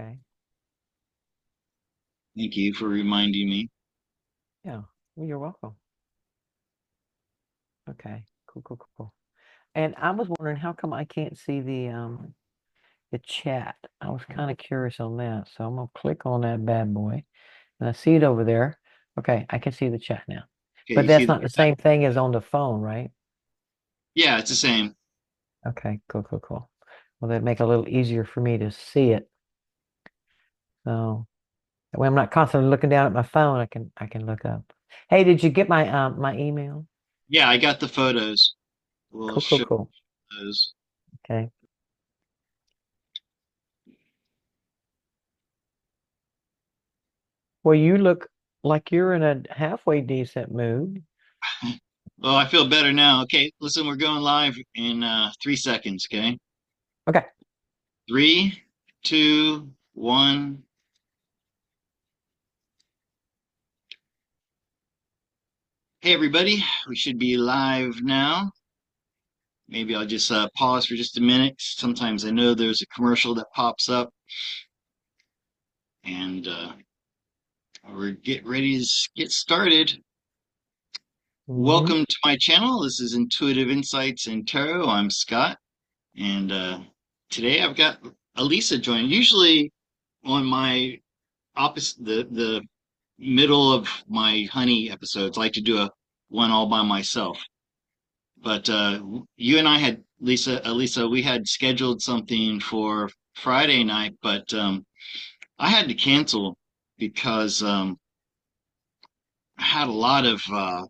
Okay. Thank you for reminding me. Yeah. Well, you're welcome. Okay. Cool, cool, cool. And I was wondering how come I can't see the chat. I was kind of curious on that. So I'm gonna click on that bad boy. And I see it over there. Okay, I can see the chat now. Okay, But you see that's the not the chat? same thing as on the phone, right? Yeah, it's the same. Okay, cool, cool, cool. Well, that'd make it a little easier for me to see it. So that way I'm not constantly looking down at my phone. I can look up. Hey, did you get my email? Yeah, I got the photos. We'll Cool, cool, show cool. those. Okay. Well, you look like you're in a halfway decent mood. Well, I feel better now. Okay, listen, we're going live in 3 seconds. Okay, Okay. three, two, one. Hey, everybody, we should be live now. Maybe I'll just pause for just a minute. Sometimes I know there's a commercial that pops up, and we're get ready to get started. Mm-hmm. Welcome to my channel. This is Intuitive Insights in Tarot. I'm Scott, and today I've got Alisa joining. Usually on my opposite, the middle of my honey episodes, I like to do a one all by myself. But you and I had Alisa, we had scheduled something for Friday night, but I had to cancel because I had a lot of I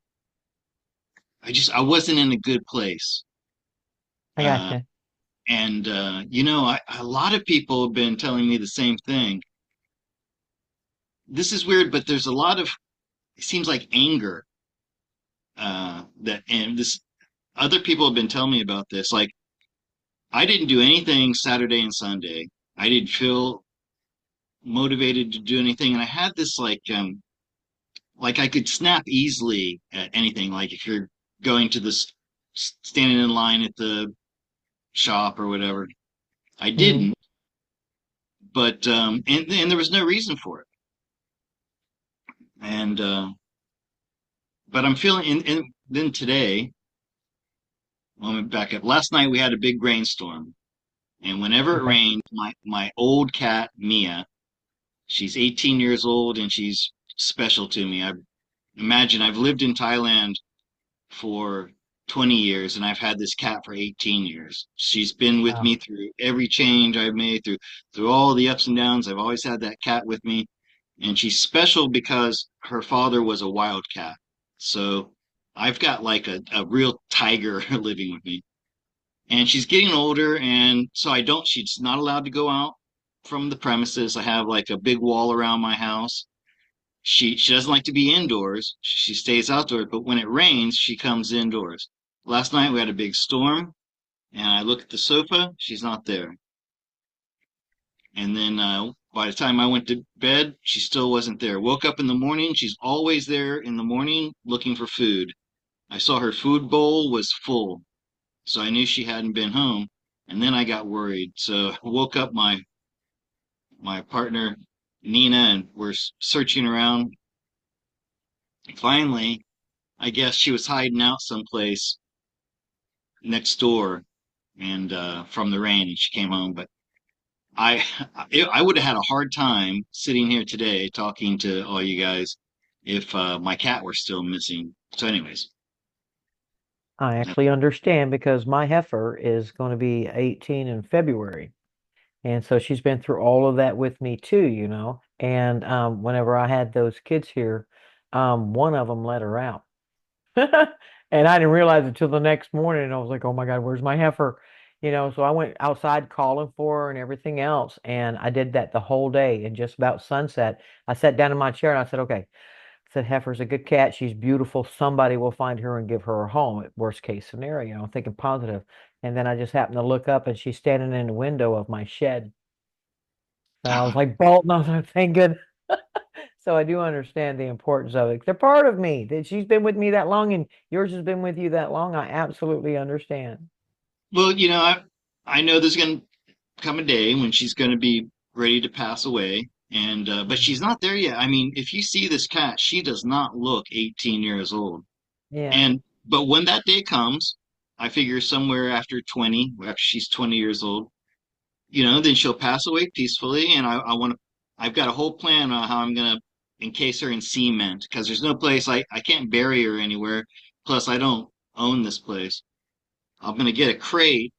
wasn't in a good place. I Uh, gotcha. And a lot of people have been telling me the same thing. This is weird, but there's a lot of it seems like anger that and this other people have been telling me about this. Like I didn't do anything Saturday and Sunday. I didn't feel motivated to do anything, and I had this like I could snap easily at anything. Like if you're going to this standing in line at the shop or whatever, I Mm-hmm. didn't. But and there was no reason for it. And but I'm feeling and then today, let me back up. Last night we had a big rainstorm, and whenever it Okay. rained, my old cat Mia, she's 18 years old and she's special to me. I imagine I've lived in Thailand for 20 years and I've had this cat for 18 years. She's been with Wow. me through every change I've made, through all the ups and downs. I've always had that cat with me, and she's special because her father was a wildcat. So I've got like a real tiger living with me. And she's getting older, and so she's not allowed to go out from the premises. I have like a big wall around my house. She doesn't like to be indoors. She stays outdoors, but when it rains, she comes indoors. Last night we had a big storm, and I look at the sofa, she's not there. And then by the time I went to bed, she still wasn't there. Woke up in the morning, she's always there in the morning looking for food. I saw her food bowl was full, so I knew she hadn't been home. And then I got worried. So I woke up my partner Nina, and we're searching around. Finally, I guess she was hiding out someplace next door and from the rain, and she came home. But I I would have had a hard time sitting here today talking to all you guys if my cat were still missing. So, anyways, I actually understand because my heifer is going to be 18 in February. And so she's been through all of that with me too. And whenever I had those kids here, one of them let her out. And I didn't realize it until the next morning. And I was like, oh my God, where's my heifer? So I went outside calling for her and everything else. And I did that the whole day. And just about sunset, I sat down in my chair and I said, okay, I said, Heifer's a good cat. She's beautiful. Somebody will find her and give her a home at worst case scenario. I'm thinking positive. And then I just happened to look up and she's standing in the window of my shed. And I was like, Bolton, I was like, thank goodness. So I do understand the importance of it. They're part of me. That she's been with me that long and yours has been with you that long. I absolutely understand. well, I know there's going to come a day when she's going to be ready to pass away. And but Mhm. she's not there yet. I mean, if you see this cat, she does not look 18 years old. Yeah. And but when that day comes, I figure somewhere after 20, after she's 20 years old, then she'll pass away peacefully. And I've got a whole plan on how I'm gonna encase her in cement because there's no place I can't bury her anywhere. Plus, I don't own this place. I'm gonna get a crate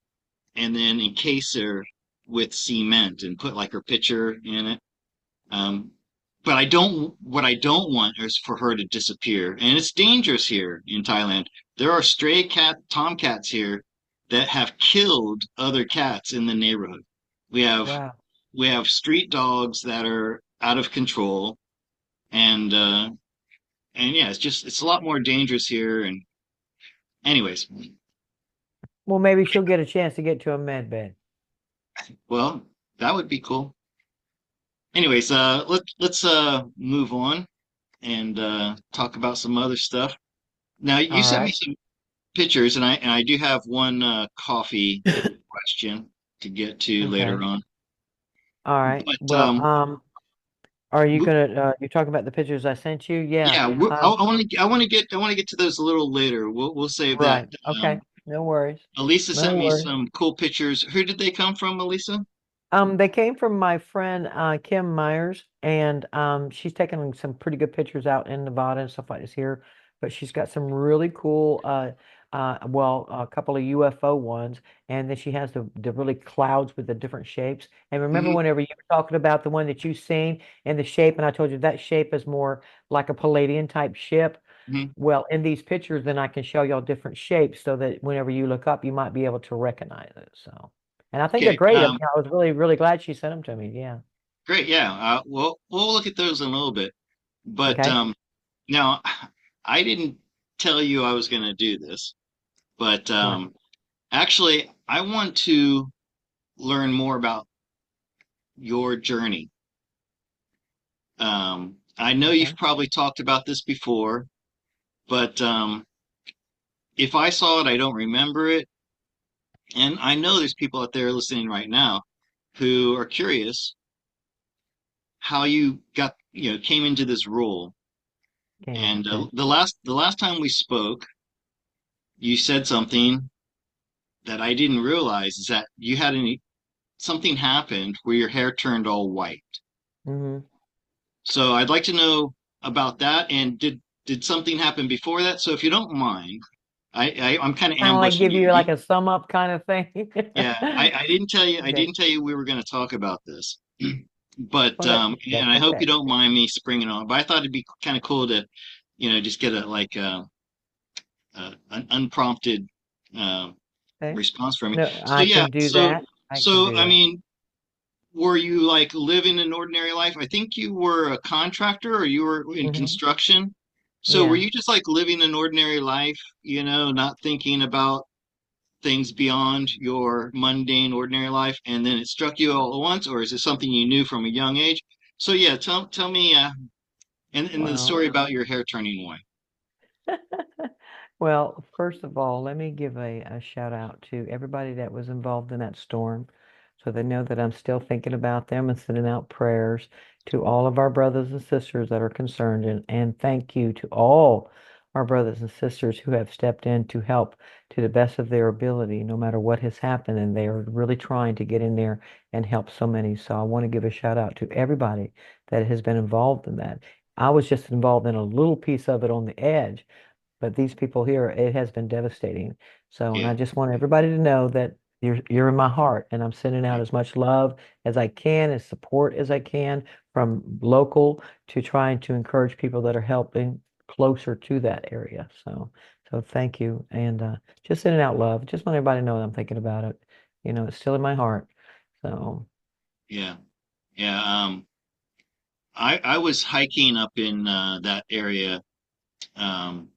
and then encase her with cement and put like her picture in it. Um, but what I don't want is for her to disappear. And it's dangerous here in Thailand. There are stray tomcats here that have killed other cats in the neighborhood. We have, Wow. we have street dogs that are out of control. And, and yeah, it's a lot more dangerous here. And anyways, Well, maybe she'll get a chance to get to a med bed. well, that would be cool. Anyways, let's move on and talk about some other stuff. Now, you All sent me right. some pictures, and I do have one coffee question to get to later Okay. on. All right. But Well, are you w- gonna you're talking about the pictures I sent you? Yeah. yeah, Um, I want to get to those a little later. We'll save that. right. Okay. No worries. Elisa No sent me worries. some cool pictures. Who did they come from, Elisa? They came from my friend Kim Myers, and she's taken some pretty good pictures out in Nevada and stuff like this here. But she's got some really cool, well, a couple of UFO ones, and then she has the really clouds with the different shapes. And remember, Hmm. whenever you were talking about the one that you've seen and the shape, and I told you that shape is more like a Palladian type ship. Hmm. Well, in these pictures, then I can show y'all different shapes so that whenever you look up, you might be able to recognize it. So, and I think they're Okay, great. I mean, I was really, really glad she sent them to me. Yeah. great. Yeah, we'll look at those in a little bit. But Okay. now, I didn't tell you I was going to do this, but Right. actually, I want to learn more about your journey. I know Okay. you've probably talked about this before, but if I saw it, I don't remember it. And I know there's people out there listening right now who are curious how you came into this role. Okay. And Okay. the last time we spoke, you said something that I didn't realize is that you had something happened where your hair turned all white. Mm-hmm. So I'd like to know about that. And did something happen before that? So if you don't mind, I'm kind of Kind of like ambushing give you. you like a sum up kind of thing. Yeah, I didn't tell you I Okay. didn't tell you we were going to talk about this, but Well, and that's I hope you okay. don't mind me springing on. But I thought it'd be kind of cool to, just get an unprompted uh, Okay. response from me. No, So I yeah, can do that. I can do I that. mean, were you like living an ordinary life? I think you were a contractor or you were in Hmm. construction. So were Yeah. you just like living an ordinary life, not thinking about things beyond your mundane, ordinary life, and then it struck you all at once, or is it something you knew from a young age? So yeah, tell me, and the Well. story about your hair turning white. Well, first of all, let me give a shout out to everybody that was involved in that storm so they know that I'm still thinking about them and sending out prayers to all of our brothers and sisters that are concerned. And thank you to all our brothers and sisters who have stepped in to help to the best of their ability, no matter what has happened. And they are really trying to get in there and help so many. So I want to give a shout out to everybody that has been involved in that. I was just involved in a little piece of it on the edge, but these people here, it has been devastating. So, and Yeah, I just want everybody to know that you're in my heart, and I'm sending out as much love as I can, as support as I can from local to trying to encourage people that are helping closer to that area. So thank you, and just sending out love. Just want everybody to know that I'm thinking about it. It's still in my heart. So, yeah, yeah. I was hiking up in that area. Um,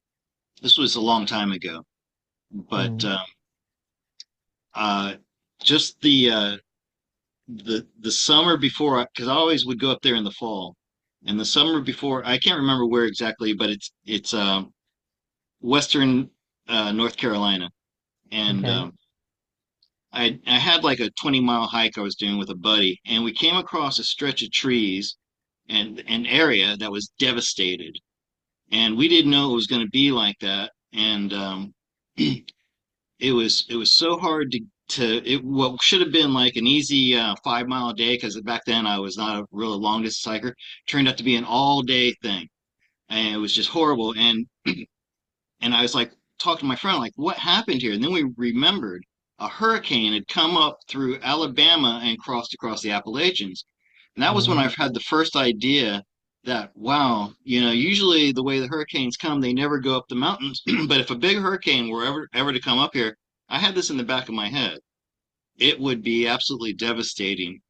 this was a long time ago, but mm, uh, just the summer before, because I always would go up there in the fall, and the summer before, I can't remember where exactly, but it's western North Carolina, and okay, I had like a 20-mile hike I was doing with a buddy, and we came across a stretch of trees and an area that was devastated, and we didn't know it was going to be like that. And it was so hard to it what should have been like an easy 5 mile a day, because back then I was not a real long distance hiker, turned out to be an all day thing, and it was just horrible. And I was like talking to my friend, like, what happened here? And then we remembered a hurricane had come up through Alabama and crossed across the Appalachians. And that was when Hmm. I've had the first idea that, wow, usually the way the hurricanes come, they never go up the mountains. But if a big hurricane were ever to come up here, I had this in the back of my head. It would be absolutely devastating.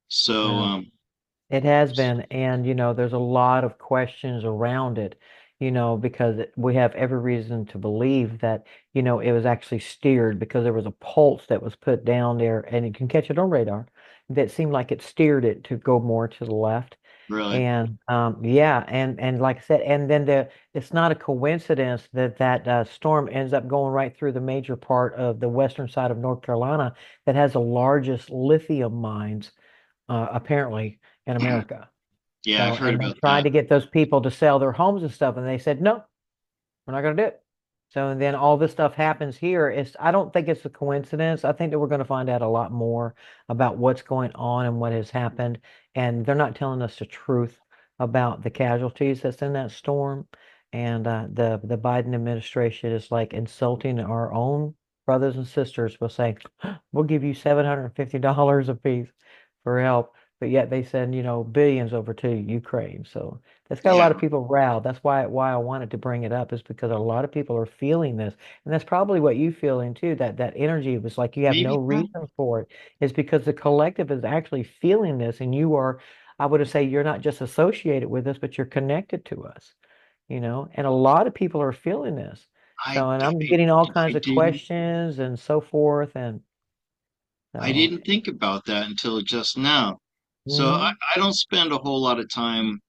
So, Well, it has been, and there's a lot of questions around it, because we have every reason to believe that, it was actually steered because there was a pulse that was put down there, and you can catch it on radar that seemed like it steered it to go more to the left. really, And yeah, and like I said, and then it's not a coincidence that storm ends up going right through the major part of the western side of North Carolina that has the largest lithium mines apparently in America. yeah, I've So, heard and they about tried that. to get those people to sell their homes and stuff, and they said, no, we're not going to do it. So, and then all this stuff happens here. I don't think it's a coincidence. I think that we're going to find out a lot more about what's going on and what has happened. And they're not telling us the truth about the casualties that's in that storm. And the Biden administration is like insulting our own brothers and sisters by saying, we'll give you $750 a piece for help. But yet they send, billions over to Ukraine. So that's got a lot Yeah, of people riled. That's why I wanted to bring it up is because a lot of people are feeling this. And that's probably what you feeling too. That energy was like you have no maybe. reason for it. Is because the collective is actually feeling this and you are, I would say you're not just associated with us, but you're connected to us, and a lot of people are feeling this. I, So, and I'm I, getting all I kinds of didn't questions and so forth. And I so, didn't think about that until just now. So I, hmm I don't spend a whole lot of time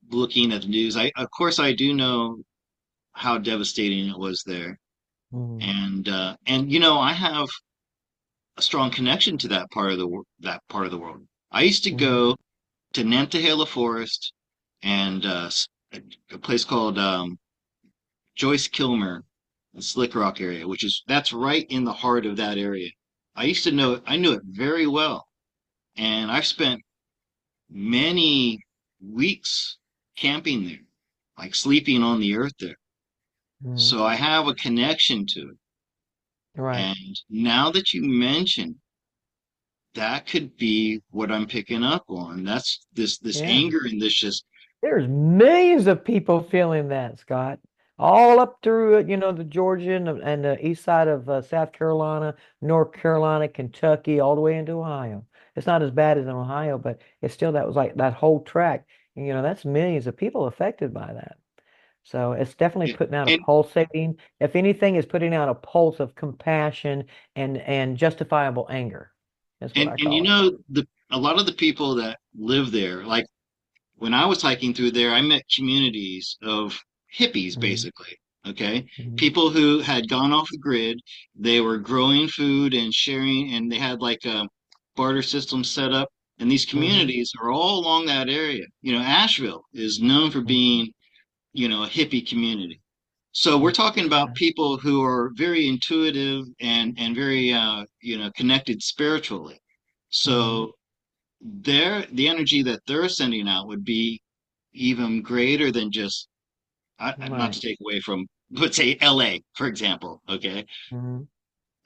looking at the news. Of course, I do know how devastating it was there, hmm and I have a strong connection to that part of the world. I used to hmm go to Nantahala Forest and a place called Joyce Kilmer, the Slick Rock area, that's right in the heart of that area. I knew it very well, and I've spent many weeks camping there, like sleeping on the earth there. hmm So I have a connection to it. right. And now that you mention, that could be what I'm picking up on. That's this Yeah. anger and this just There's millions of people feeling that, Scott. All up through, the Georgia and the east side of South Carolina, North Carolina, Kentucky, all the way into Ohio. It's not as bad as in Ohio, but it's still that was like that whole track. And, that's millions of people affected by that. So it's definitely putting out a and pulsating, if anything, is putting out a pulse of compassion and justifiable anger. That's what I and call it. the a lot of the people that live there, like when I was hiking through there, I met communities of hippies, Mhm, basically. Okay. mhm, People who had gone off the grid. They were growing food and sharing, and they had like a barter system set up. And these mhm, communities are all along that area. Asheville is known for mhm. being, a hippie community. So we're talking about Okay. people who are very intuitive and very, connected spiritually. Mhm. So the energy that they're sending out would be even greater than just not Right. to take away from, let's say, LA, for example. Okay. Mhm.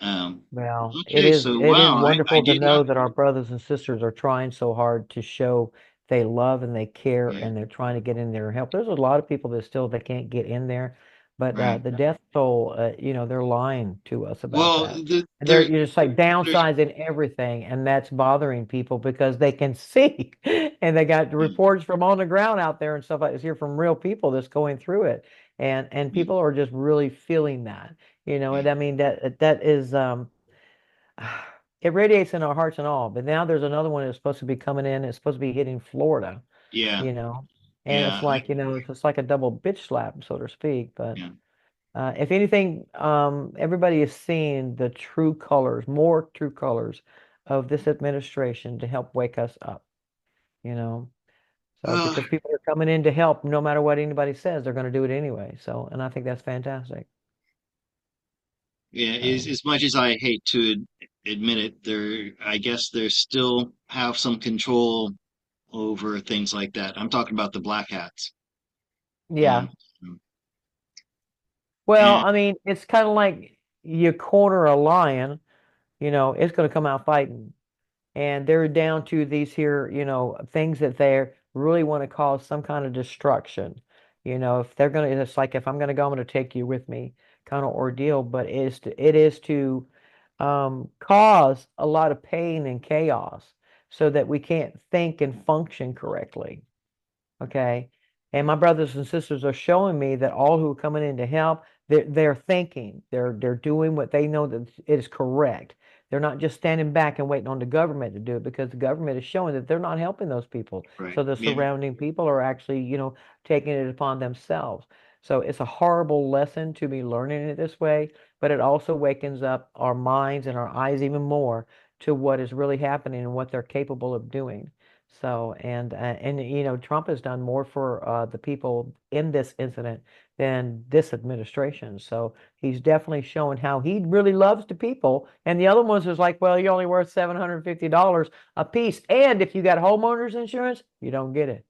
Um, Well, it okay, is so it is wow, I wonderful to did not. know that our brothers and sisters are trying so hard to show they love and they care Yeah, and they're trying to get in there and help. There's a lot of people that still they can't get in there, but right. the death toll, they're lying to us about Well, that. And they're there's you're just like there's downsizing everything, and that's bothering people because they can see and they got the yeah, reports from on the ground out there and stuff like this here from real people that's going through it. And yeah, people are just really feeling that, yeah, and I mean that is it radiates in our hearts and all. But now there's another one that's supposed to be coming in. It's supposed to be hitting Florida, yeah, you know. And it's yeah, like, it's like a double bitch slap, so to speak. But yeah. If anything, everybody is seeing the true colors, more true colors of this administration to help wake us up, you know. So Uh, because people are coming in to help, no matter what anybody says, they're going to do it anyway. So, and I think that's fantastic. yeah, So, as much as I hate to admit it, I guess they still have some control over things like that. I'm talking about the black hats. yeah. Um, Well, and I mean, it's kind of like you corner a lion, it's going to come out fighting. And they're down to these here, things that they really want to cause some kind of destruction. If they're gonna, it's like if I'm gonna go, I'm gonna take you with me, kind of ordeal. But it is to cause a lot of pain and chaos, so that we can't think and function correctly. Okay. And my brothers and sisters are showing me that all who are coming in to help, they're thinking, they're doing what they know that is correct. They're not just standing back and waiting on the government to do it, because the government is showing that they're not helping those people. right, So the yeah, surrounding people are actually, taking it upon themselves. So it's a horrible lesson to be learning it this way, but it also wakens up our minds and our eyes even more to what is really happening and what they're capable of doing. So, and Trump has done more for the people in this incident than this administration. So he's definitely showing how he really loves the people. And the other ones is like, well, you're only worth $750 a piece, and if you got homeowners insurance, you don't get it.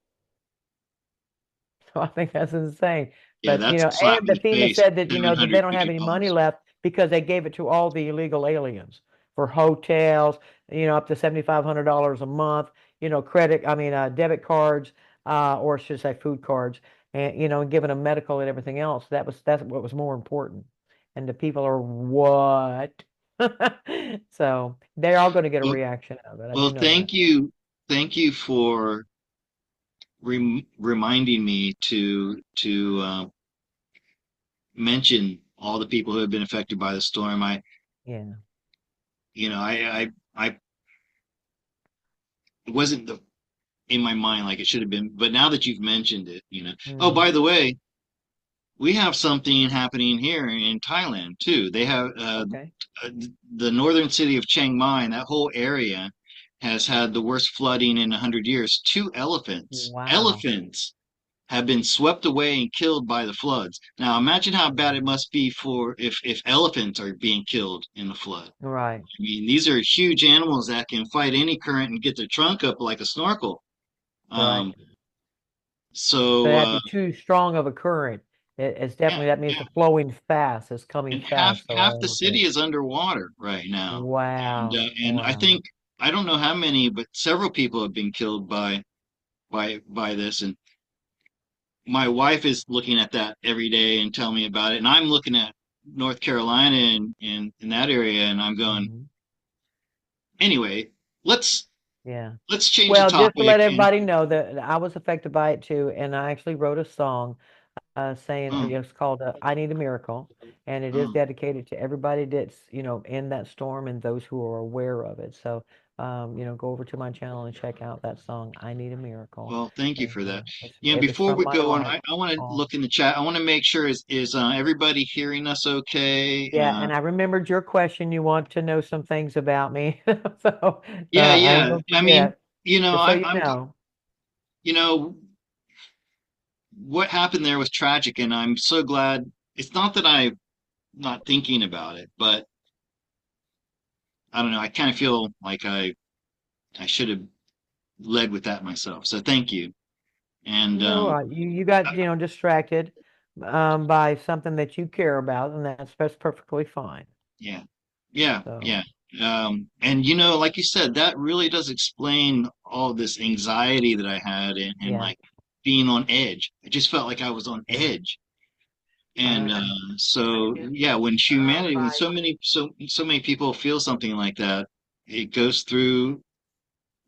So I think that's insane. yeah, But that's a slap and in the the FEMA face. said that Seven that hundred they don't have fifty any money dollars. left because they gave it to all the illegal aliens for hotels, up to $7,500 a month, debit cards, or I should say food cards, and giving them medical and everything else. That's what was more important. And the people are what? So they're all going to get a Well, reaction out of it. I well, do know that. thank you for reminding me to mention all the people who have been affected by the storm. Yeah. You know, I it wasn't in my mind like it should have been, but now that you've mentioned it, Oh, Mm, by the way, we have something happening here in Thailand too. They have okay. uh, the northern city of Chiang Mai, and that whole area has had the worst flooding in 100 years. Two Wow. elephants have been swept away and killed by the floods. Now imagine how bad it must be for if elephants are being killed in the flood. Right. I mean, these are huge animals that can fight any current and get their trunk up like a snorkel. Right. Um, So so that'd be too strong of a current. It's yeah, definitely, that means yeah, it's flowing fast. It's coming and half fast. So half the all of it. city is underwater right now, Wow. and I Wow. think I don't know how many, but several people have been killed by this, and my wife is looking at that every day and telling me about it, and I'm looking at North Carolina and in that area, and I'm going, Hmm. anyway, let's Yeah. let's change the Well, just to topic let and everybody know that I was affected by it too, and I actually wrote a song saying oh, it's called "I Need a Miracle," and it is oh, dedicated to everybody that's in that storm and those who are aware of it. So, go over to my channel and check out that song "I Need a Miracle," well, thank you and for that. Yeah, it is before from we my go on, life. I want to Oh, look in the chat. I want to make sure is everybody hearing us okay? yeah, and I remembered your question. You want to know some things about me, so Yeah, I ain't yeah. gonna I mean, forget. Just so you I'm know. you know what happened there was tragic, and I'm so glad. It's not that I'm not thinking about it, but I don't know. I kind of feel like I should have led with that myself. So thank you. And You're right. You got distracted by something that you care about, and that's perfectly fine. yeah, yeah, So yeah. And like you said, that really does explain all this anxiety that I had and yeah, like being on edge. I just felt like I was on yeah. edge. And I so yeah, when humanity, when so many people feel something like that, it goes through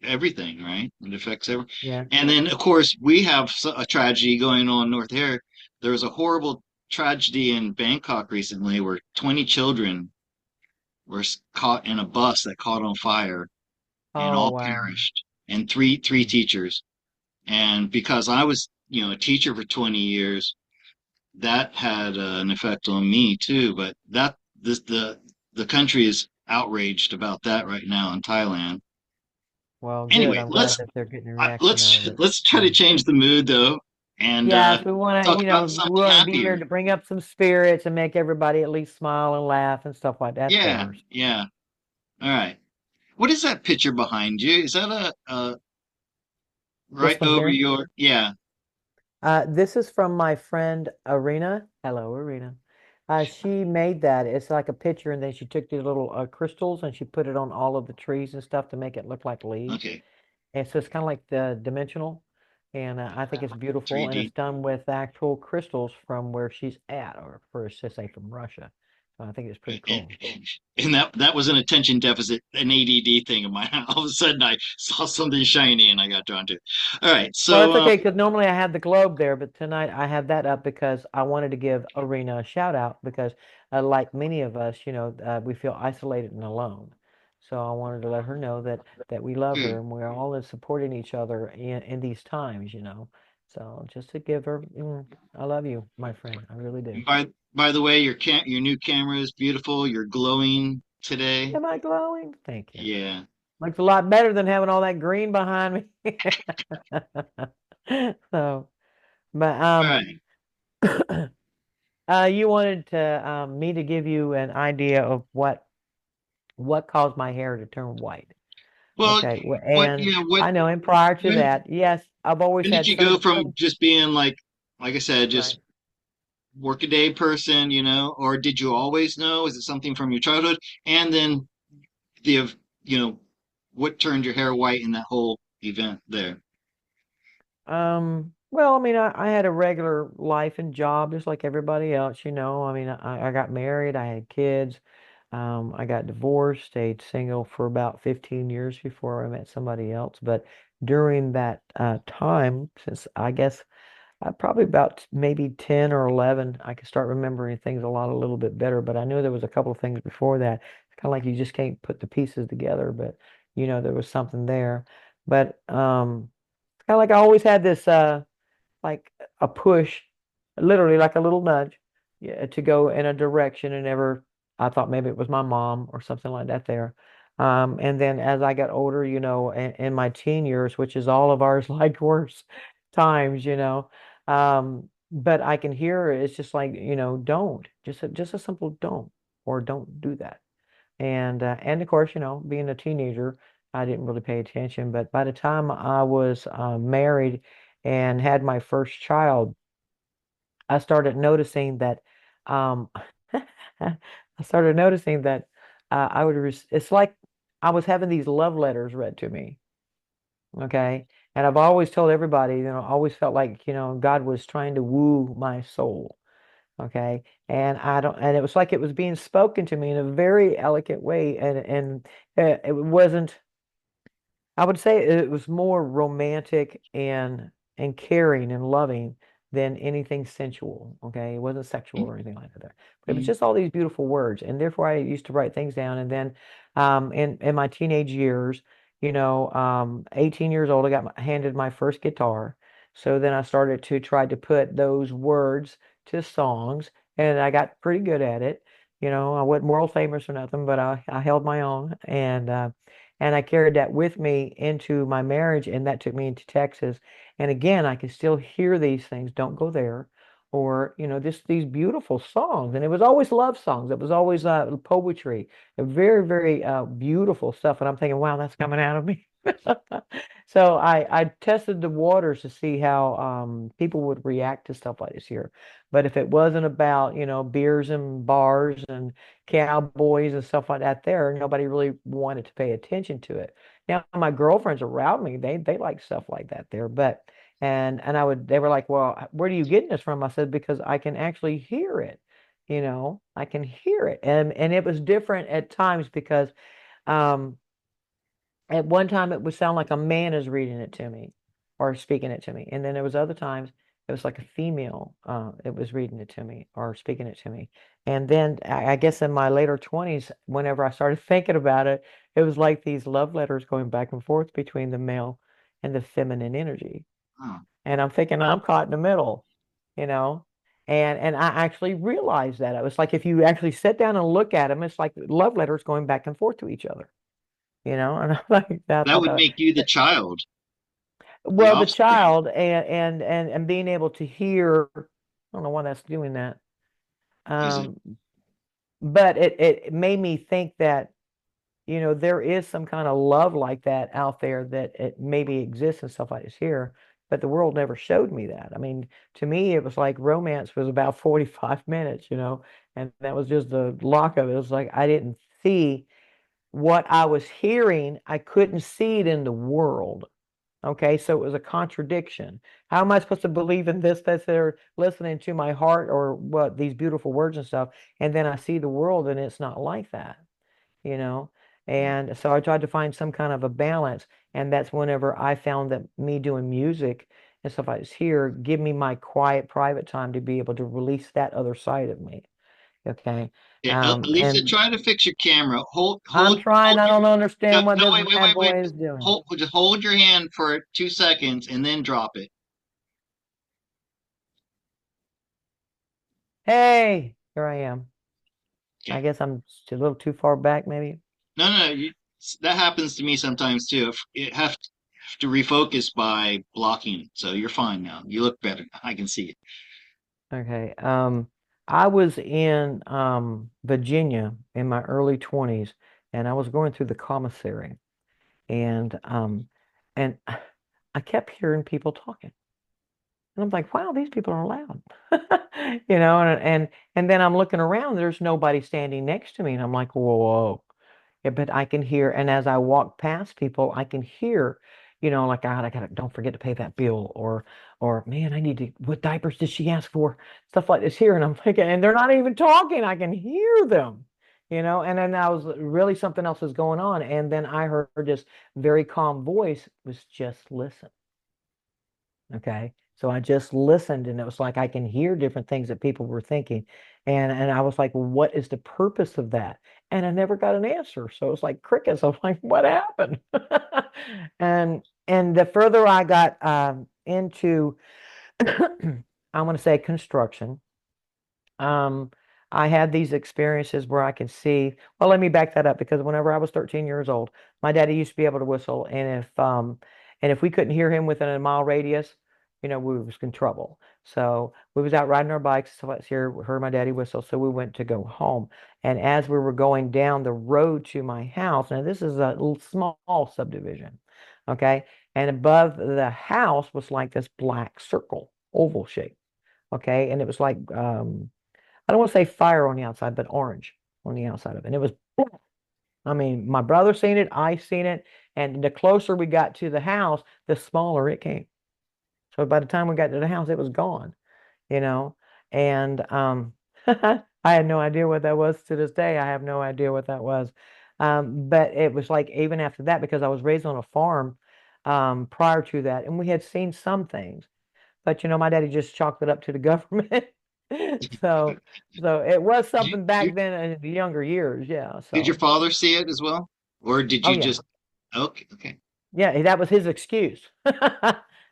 everything, right? It affects every. yeah. And then of course we have a tragedy going on north here. There was a horrible tragedy in Bangkok recently where 20 children were caught in a bus that caught on fire and Oh all wow. perished, and three Mm. teachers. And because I was a teacher for 20 years, that had an effect on me too. But that this the country is outraged about that right now in Thailand. Well, good. Anyway, I'm glad that they're getting a reaction out let's of it. let's try to So, change the mood though, and yes, we want to, talk about we something want to be here happier. to bring up some spirits and make everybody at least smile and laugh and stuff like that Yeah, there. yeah. All right. What is that picture behind you? Is that a This right one over here. your? Yeah. This is from my friend Arena. Hello, Arena. She made that. It's like a picture, and then she took these little crystals and she put it on all of the trees and stuff to make it look like leaves. Okay. And so it's kind of like the dimensional, and I think it's beautiful, and it's 3D. done with actual crystals from where she's at, or for us to say from Russia. So I think it's pretty And, cool. and that was an attention deficit, an ADD thing of mine. All of a sudden, I saw something shiny and I got drawn to it. All right. Well, So, that's okay because normally I have the globe there, but tonight I have that up because I wanted to give Arena a shout out because, like many of us, we feel isolated and alone. So I wanted to let her know that we love her good. and we're all in supporting each other in these times. So just to give her, I love you, my friend. I really do. And by the way, your new camera is beautiful. You're glowing today. Am I glowing? Thank you. Yeah. Looks a lot better than having all that green behind me. So, but All right. you wanted to me to give you an idea of what caused my hair to turn white. Well, Okay, what? and Yeah. What? I know, and prior to When that, yes, I've always when did had you go from some just being like I said, right. just workaday person, or did you always know? Is it something from your childhood? And then the, what turned your hair white in that whole event there? Well, I mean, I had a regular life and job just like everybody else. I mean, I got married, I had kids. I got divorced, stayed single for about 15 years before I met somebody else. But during that time, since I guess probably about maybe 10 or 11, I could start remembering things a little bit better. But I knew there was a couple of things before that. It's kind of like you just can't put the pieces together, but there was something there. But it's kind of like I always had this like a push, literally like a little nudge, yeah, to go in a direction, and never I thought maybe it was my mom or something like that there. And then as I got older, in my teen years, which is all of ours like worse times. But I can hear it's just like, don't, just a simple don't, or don't do that. And of course, being a teenager, I didn't really pay attention. But by the time I was married and had my first child, I started noticing that um, I started noticing that it's like I was having these love letters read to me. Okay. And I've always told everybody, I always felt like, God was trying to woo my soul. Okay. And it was like it was being spoken to me in a very elegant way. And it wasn't, I would say it was more romantic and caring and loving than anything sensual. Okay, it wasn't sexual or anything like that. But it was Mhm. just all these beautiful words, and therefore I used to write things down. And then, in my teenage years, 18 years old, I got handed my first guitar. So then I started to try to put those words to songs, and I got pretty good at it. I wasn't world famous or nothing, but I held my own, and I carried that with me into my marriage, and that took me into Texas. And again, I can still hear these things, don't go there, or, these beautiful songs. And it was always love songs. It was always poetry, very, very beautiful stuff. And I'm thinking, wow, that's coming out of me. So I tested the waters to see how people would react to stuff like this here. But if it wasn't about, beers and bars and cowboys and stuff like that there, nobody really wanted to pay attention to it. Now, my girlfriends around me, they like stuff like that there, but and they were like, "Well, where are you getting this from?" I said, "Because I can actually hear it. I can hear it." And it was different at times because um at one time it would sound like a man is reading it to me or speaking it to me. And then there was other times it was like a female it was reading it to me or speaking it to me. And then I guess in my later 20s, whenever I started thinking about it, it was like these love letters going back and forth between the male and the feminine energy. Oh, And I'm thinking I'm caught in the middle, you know. And I actually realized that. It was like if you actually sit down and look at them, it's like love letters going back and forth to each other, you know? And I like I That thought would that, make you the child, the well, the offspring. child and being able to hear, I don't know why that's doing that. Is it? Um, but it made me think that, you know, there is some kind of love like that out there that it maybe exists and stuff like this here, but the world never showed me that. I mean, to me, it was like romance was about 45 minutes, you know, and that was just the lock of it. It was like I didn't see what I was hearing, I couldn't see it in the world. Okay, so it was a contradiction. How am I supposed to believe in this that they're listening to my heart or what these beautiful words and stuff, and then I see the world and it's not like that, you know? And so I tried to find some kind of a balance, and that's whenever I found that me doing music and stuff like this here give me my quiet, private time to be able to release that other side of me. Okay, Okay, Lisa, and try to fix your camera. I'm trying. Hold I your. don't No, understand what no, this wait, wait, bad wait, boy wait. is doing. Just hold your hand for 2 seconds and then drop it. Hey, here I am. I Okay. guess I'm a little too far back, maybe. No, no, that happens to me sometimes too. It have to refocus by blocking. So you're fine now. You look better. I can see it. Okay. I was in Virginia in my early 20s, and I was going through the commissary, and and I kept hearing people talking. And I'm like, wow, these people are loud. You know, and then I'm looking around, there's nobody standing next to me, and I'm like, whoa. Yeah, but I can hear, and as I walk past people, I can hear, you know, like God, I gotta don't forget to pay that bill, or man, I need to. What diapers did she ask for? Stuff like this here, and I'm thinking, and they're not even talking. I can hear them, you know. And then I was really something else was going on, and then I heard this very calm voice was just listen. Okay. So I just listened and it was like I can hear different things that people were thinking. And I was like, well, what is the purpose of that? And I never got an answer. So it was like crickets. I'm like, what happened? And the further I got into I want to say construction, um, I had these experiences where I can see, well, let me back that up because whenever I was 13 years old, my daddy used to be able to whistle, and if we couldn't hear him within a mile radius, you know, we was in trouble. So we was out riding our bikes, so let's hear heard my daddy whistle. So we went to go home. And as we were going down the road to my house, now this is a little small subdivision, okay? And above the house was like this black circle, oval shape, okay? And it was like I don't want to say fire on the outside, but orange on the outside of it. And it was, I mean, my brother seen it, I seen it, and the closer we got to the house, the smaller it came. So by the time we got to the house, it was gone, you know. And I had no idea what that was to this day. I have no idea what that was. But it was like even after that, because I was raised on a farm prior to that, and we had seen some things. But you know, my daddy just chalked it up to the government. So so it was Did something back then in the younger years, yeah. did your So father see it as well, or did oh you yeah. just? Okay, okay. Yeah, that was his excuse.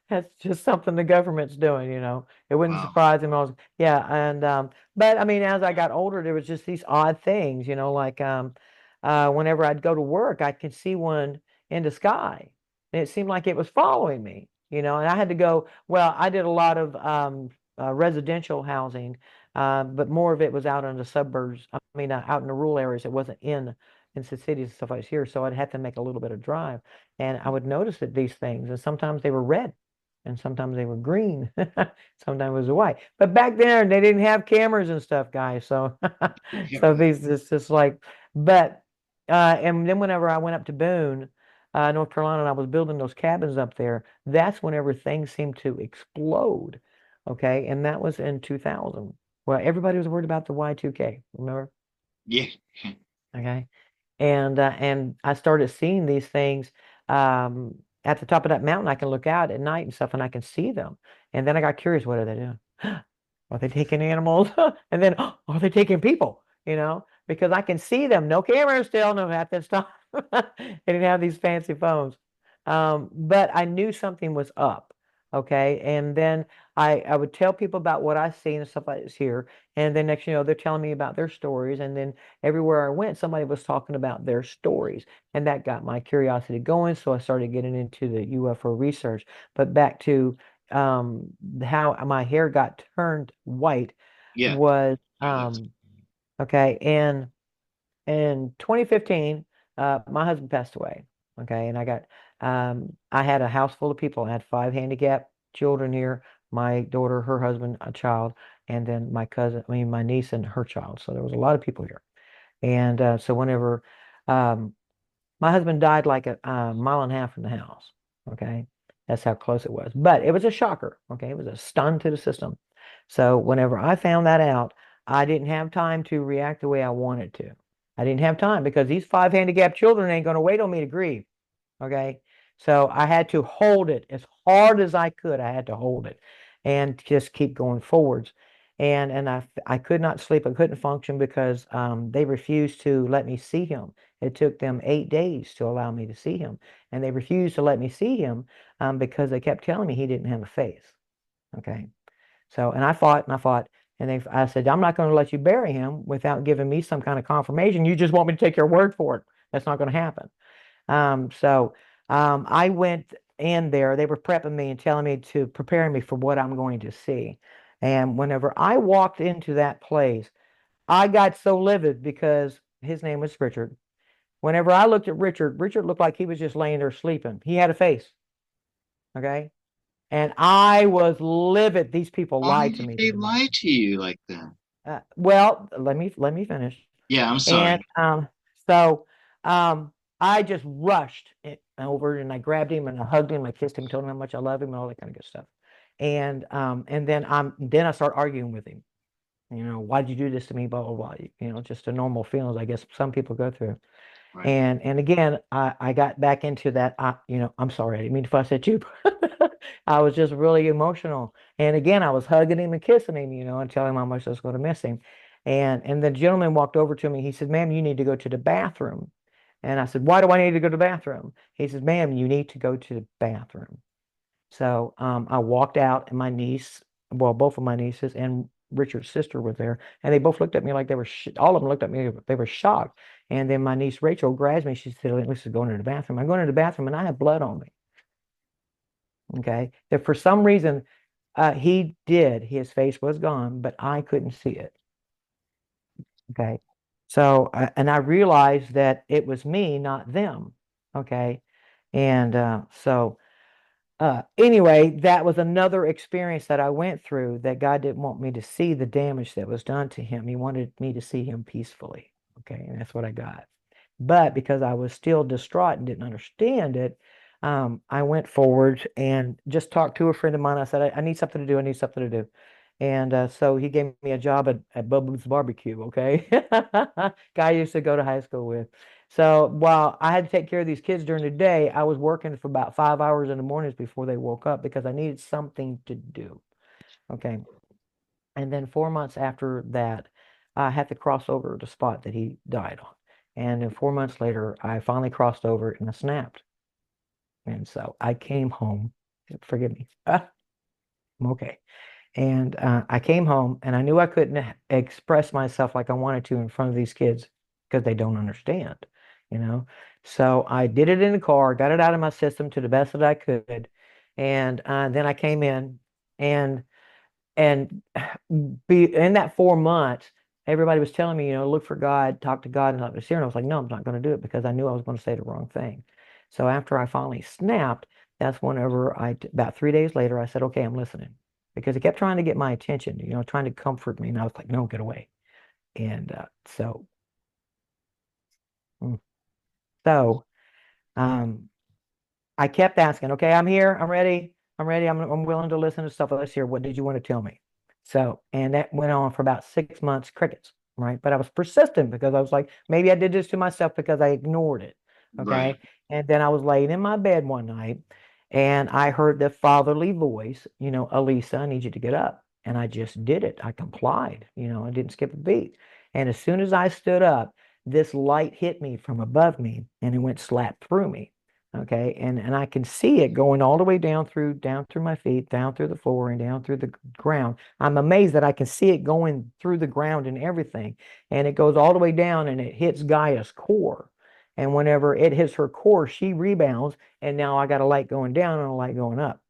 That's just something the government's doing, you know. It wouldn't Wow. surprise him. Yeah, and but I mean, as I got older, there was just these odd things, you know, like whenever I'd go to work, I could see one in the sky, and it seemed like it was following me, you know. And I had to go. Well, I did a lot of residential housing, but more of it was out in the suburbs. I mean, out in the rural areas. It wasn't in the cities and stuff like here, so I'd have to make a little bit of drive. And I would notice that these things, and sometimes they were red, and sometimes they were green, sometimes it was white. But back then they didn't have cameras and stuff, guys. So, Yeah, so right. these it's just like, but and then whenever I went up to Boone, North Carolina, and I was building those cabins up there, that's whenever things seemed to explode. Okay, and that was in 2000. Well, everybody was worried about the Y2K, remember? Yeah. Okay. And I started seeing these things at the top of that mountain. I can look out at night and stuff, and I can see them. And then I got curious, what are they doing? Are they taking animals? And then are they taking people? You know, because I can see them. No cameras still, no at this time. They didn't have these fancy phones. But I knew something was up. Okay. And then I would tell people about what I seen and stuff like this here. And then next, they're telling me about their stories. And then everywhere I went, somebody was talking about their stories. And that got my curiosity going. So I started getting into the UFO research. But back to how my hair got turned white Yeah. was Oh, that's okay. And in 2015, my husband passed away. Okay, and I had a house full of people. I had five handicapped children here, my daughter, her husband, a child, and then my cousin, I mean, my niece and her child. So there was a lot of people here. And so whenever um, my husband died like a mile and a half from the house. Okay. That's how close it was. But it was a shocker. Okay. It was a stun to the system. So whenever I found that out, I didn't have time to react the way I wanted to. I didn't have time because these five handicapped children ain't going to wait on me to grieve. Okay. So I had to hold it as hard as I could. I had to hold it and just keep going forwards. And I could not sleep. I couldn't function because they refused to let me see him. It took them 8 days to allow me to see him. And they refused to let me see him because they kept telling me he didn't have a face. Okay. So, and I fought and I fought. I said, I'm not going to let you bury him without giving me some kind of confirmation. You just want me to take your word for it. That's not going to happen. So I went in there. They were prepping me and telling me to prepare me for what I'm going to see. And whenever I walked into that place, I got so livid because his name was Richard. Whenever I looked at Richard, Richard looked like he was just laying there sleeping. He had a face. Okay. And I was livid. These people why lied to did me they very bad. lie to you like that? Well, let me finish. Yeah, I'm And sorry. so I just rushed over and I grabbed him and I hugged him. I kissed him, told him how much I love him and all that kind of good stuff. And then I start arguing with him. Why'd you do this to me? Blah blah blah. Just the normal feelings I guess some people go through. Right. And again, I got back into that. I'm sorry, I didn't mean to fuss at you. I was just really emotional. And again, I was hugging him and kissing him, and telling him how much I was going to miss him. And the gentleman walked over to me. He said, "Ma'am, you need to go to the bathroom." And I said, "Why do I need to go to the bathroom?" He says, "Ma'am, you need to go to the bathroom." So I walked out, and my niece, well, both of my nieces and Richard's sister were there, and they both looked at me like they were, all of them looked at me, they were shocked. And then my niece Rachel grabs me. She said, "Lisa's going to the bathroom." I'm going to the bathroom, and I have blood on me. Okay, that for some reason, he did. His face was gone, but I couldn't see it. Okay, so and I realized that it was me, not them. Okay, and so. Anyway, that was another experience that I went through that God didn't want me to see the damage that was done to him. He wanted me to see him peacefully. Okay, and that's what I got. But because I was still distraught and didn't understand it, I went forward and just talked to a friend of mine. I said, I need something to do. I need something to do. And so he gave me a job at Bubba's Barbecue. Okay. Guy I used to go to high school with. So while I had to take care of these kids during the day, I was working for about 5 hours in the mornings before they woke up because I needed something to do. Okay. And then 4 months after that, I had to cross over the spot that he died on. And then 4 months later, I finally crossed over and I snapped. And so I came home. Forgive me. I'm okay. And I came home and I knew I couldn't express myself like I wanted to in front of these kids because they don't understand, you know. So I did it in the car, got it out of my system to the best that I could. And then I came in and and be in that 4 months, everybody was telling me, look for God, talk to God, and not to see. And I was like, no, I'm not going to do it because I knew I was going to say the wrong thing. So after I finally snapped, that's whenever about 3 days later, I said, okay, I'm listening because he kept trying to get my attention, trying to comfort me. And I was like, no, get away. And mm. so, um, I kept asking, okay, I'm here. I'm ready. I'm ready. I'm willing to listen to stuff. Let's hear. What did you want to tell me? So, and that went on for about 6 months, crickets, right? But I was persistent because I was like, maybe I did this to myself because I ignored it. Right. Okay. And then I was laying in my bed one night and I heard the fatherly voice, Alisa, I need you to get up. And I just did it. I complied, I didn't skip a beat. And as soon as I stood up, this light hit me from above me and it went slap through me. Okay, and I can see it going all the way down through my feet, down through the floor, and down through the ground. I'm amazed that I can see it going through the ground and everything, and it goes all the way down and it hits Gaia's core. And whenever it hits her core, she rebounds, and now I got a light going down and a light going up.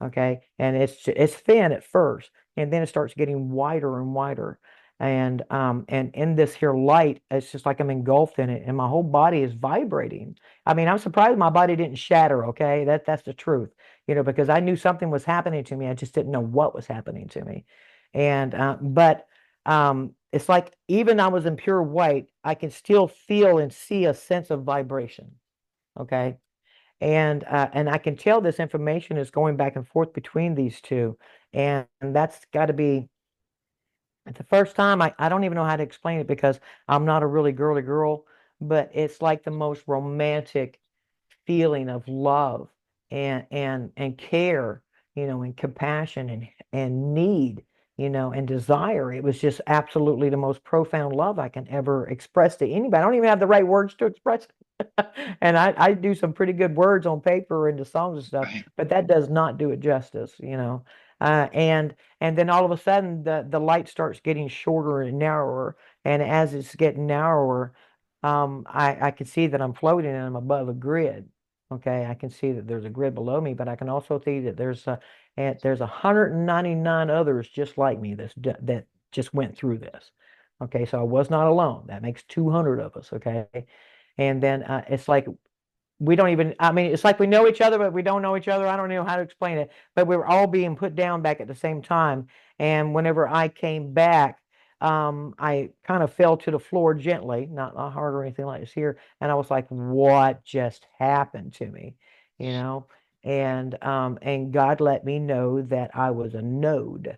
Okay, and it's thin at first, and then it starts getting wider and wider, and in this here light, it's just like I'm engulfed in it, and my whole body is vibrating. I mean, I'm surprised my body didn't shatter. Okay, that's the truth, because I knew something was happening to me. I just didn't know what was happening to me. And but it's like even I was in pure white, I can still feel and see a sense of vibration. Okay, and I can tell this information is going back and forth between these two, and that's got to be it's the first time. I don't even know how to explain it because I'm not a really girly girl, but it's like the most romantic feeling of love and care, and compassion and need, and desire. It was just absolutely the most profound love I can ever express to anybody. I don't even have the right words to express it. And I do some pretty good words on paper and the songs and stuff, Right. but that does not do it justice. And then all of a sudden the light starts getting shorter and narrower, and as it's getting narrower, I can see that I'm floating and I'm above a grid. Okay, I can see that there's a grid below me, but I can also see that there's 199 others just like me that just went through this. Okay, so I was not alone. That makes 200 of us. Okay, and then it's like we don't even, I mean, it's like we know each other, but we don't know each other. I don't know how to explain it, but we were all being put down back at the same time. And whenever I came back, I kind of fell to the floor gently, not hard or anything like this here. And I was like, what just happened to me? You know? And God let me know that I was a node.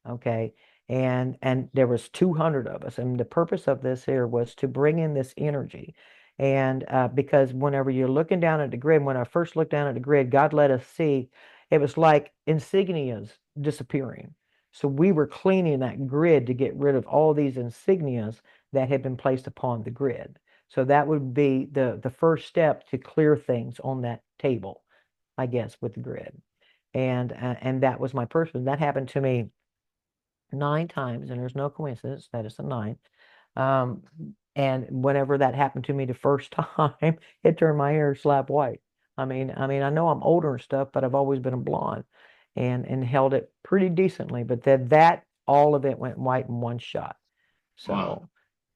Okay. And there was 200 of us. And the purpose of this here was to bring in this energy. And because whenever you're looking down at the grid, when I first looked down at the grid, God let us see it was like insignias disappearing. So we were cleaning that grid to get rid of all these insignias that had been placed upon the grid. So that would be the first step to clear things on that table, I guess, with the grid. And that was my person. That happened to me 9 times, and there's no coincidence that it's a nine. Um, and whenever that happened to me the first time, it turned my hair slap white. I mean, I know I'm older and stuff, but I've always been a blonde and held it pretty decently. But that all of it went white in one shot. Wow. So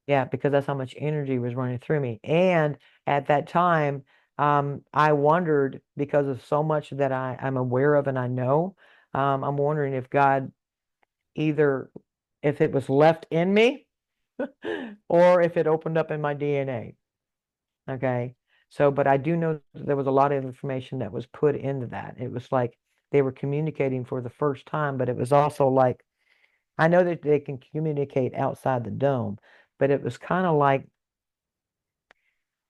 yeah, because that's how much energy was running through me. And at that time, I wondered because of so much that I'm aware of and I know, I'm wondering if God either if it was left in me or if it opened up in my DNA. Okay. So, but I do know that there was a lot of information that was put into that. It was like they were communicating for the first time, but it was also like I know that they can communicate outside the dome, but it was kind of like,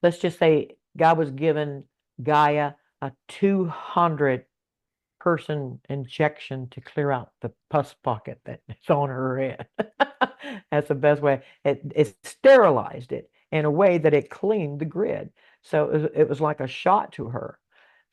let's just say God was giving Gaia a 200 person injection to clear out the pus pocket that's on her head. That's the best way. It sterilized it in a way that it cleaned the grid. So it was like a shot to her.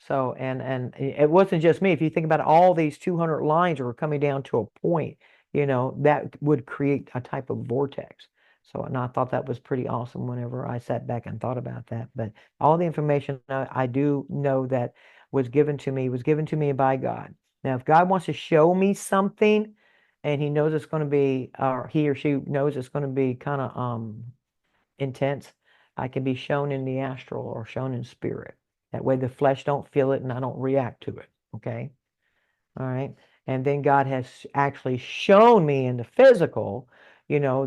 So and it wasn't just me. If you think about it, all these 200 lines were coming down to a point, that would create a type of vortex. So and I thought that was pretty awesome whenever I sat back and thought about that. But all the information I do know that was given to me by God. Now, if God wants to show me something and he knows it's going to be, or he or she knows it's going to be kind of intense, I can be shown in the astral or shown in spirit. That way the flesh don't feel it and I don't react to it. Okay. All right. And then God has actually shown me in the physical,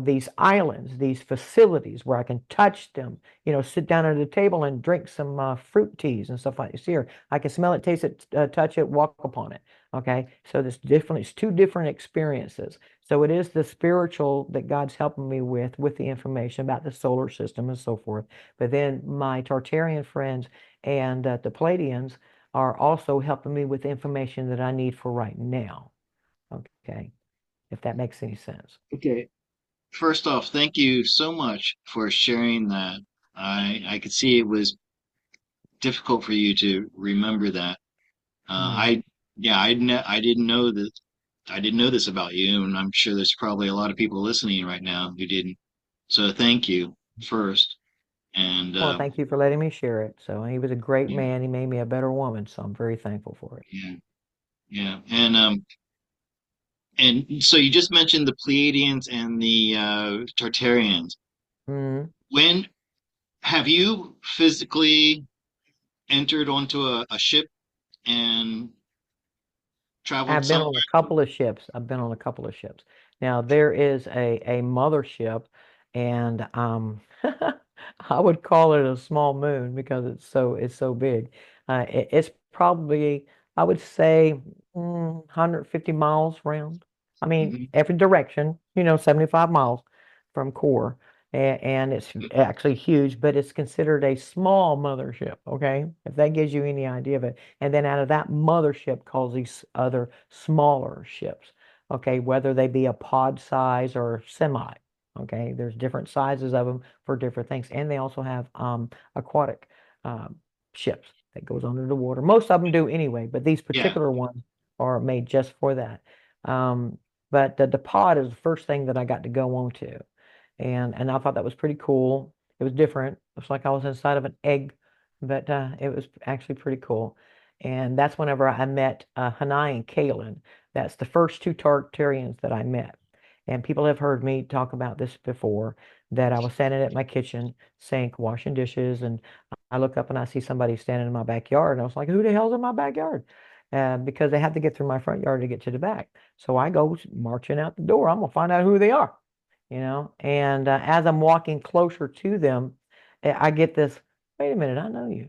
these islands, these facilities where I can touch them, sit down at a table and drink some fruit teas and stuff like this here. I can smell it, taste it, touch it, walk upon it. Okay. So it's two different experiences. So it is the spiritual that God's helping me with the information about the solar system and so forth. But then my Tartarian friends and the Palladians are also helping me with information that I need for right now. Okay, if that makes any sense. Okay. First off, thank you so much for sharing that. I could see it was difficult for you to remember that. Mm. I yeah, I didn't know that I didn't know this about you, and I'm sure there's probably a lot of people listening right now who didn't. So thank you first, and Well, thank you for letting me share it. So he was a great yeah, man. He made me a better woman. So I'm very thankful for it. yeah, yeah, and so you just mentioned the Pleiadians and the Tartarians. Mm. When have you physically entered onto a ship and traveled I've been somewhere? on a couple of ships. I've been on a couple of ships. Now there is a mothership, and I would call it a small moon because it's so big. It's probably I would say 150 miles round. I mean Hmm. every direction. 75 miles from core, and it's actually huge, but it's considered a small mothership. Okay, if that gives you any idea of it. And then out of that mothership calls these other smaller ships, okay, whether they be a pod size or semi. Okay, there's different sizes of them for different things. And they also have aquatic um, ships that goes under the water. Most of them do anyway, but these Yeah, particular ones are made just for that. Um, but the pod is the first thing that I got to go on to. And I thought that was pretty cool. It was different. It was like I was inside of an egg, but it was actually pretty cool. And that's whenever I met Hanai and Kalen. That's the first two Tartarians that I met. And people have heard me talk about this before, that I was standing at my kitchen sink washing dishes, and I look up and I see somebody standing in my backyard. And I was like, who the hell's in my backyard? Because they have to get through my front yard to get to the back. So I go marching out the door. I'm going to find out who they are. And as I'm walking closer to them, I get this, wait a minute, I know you.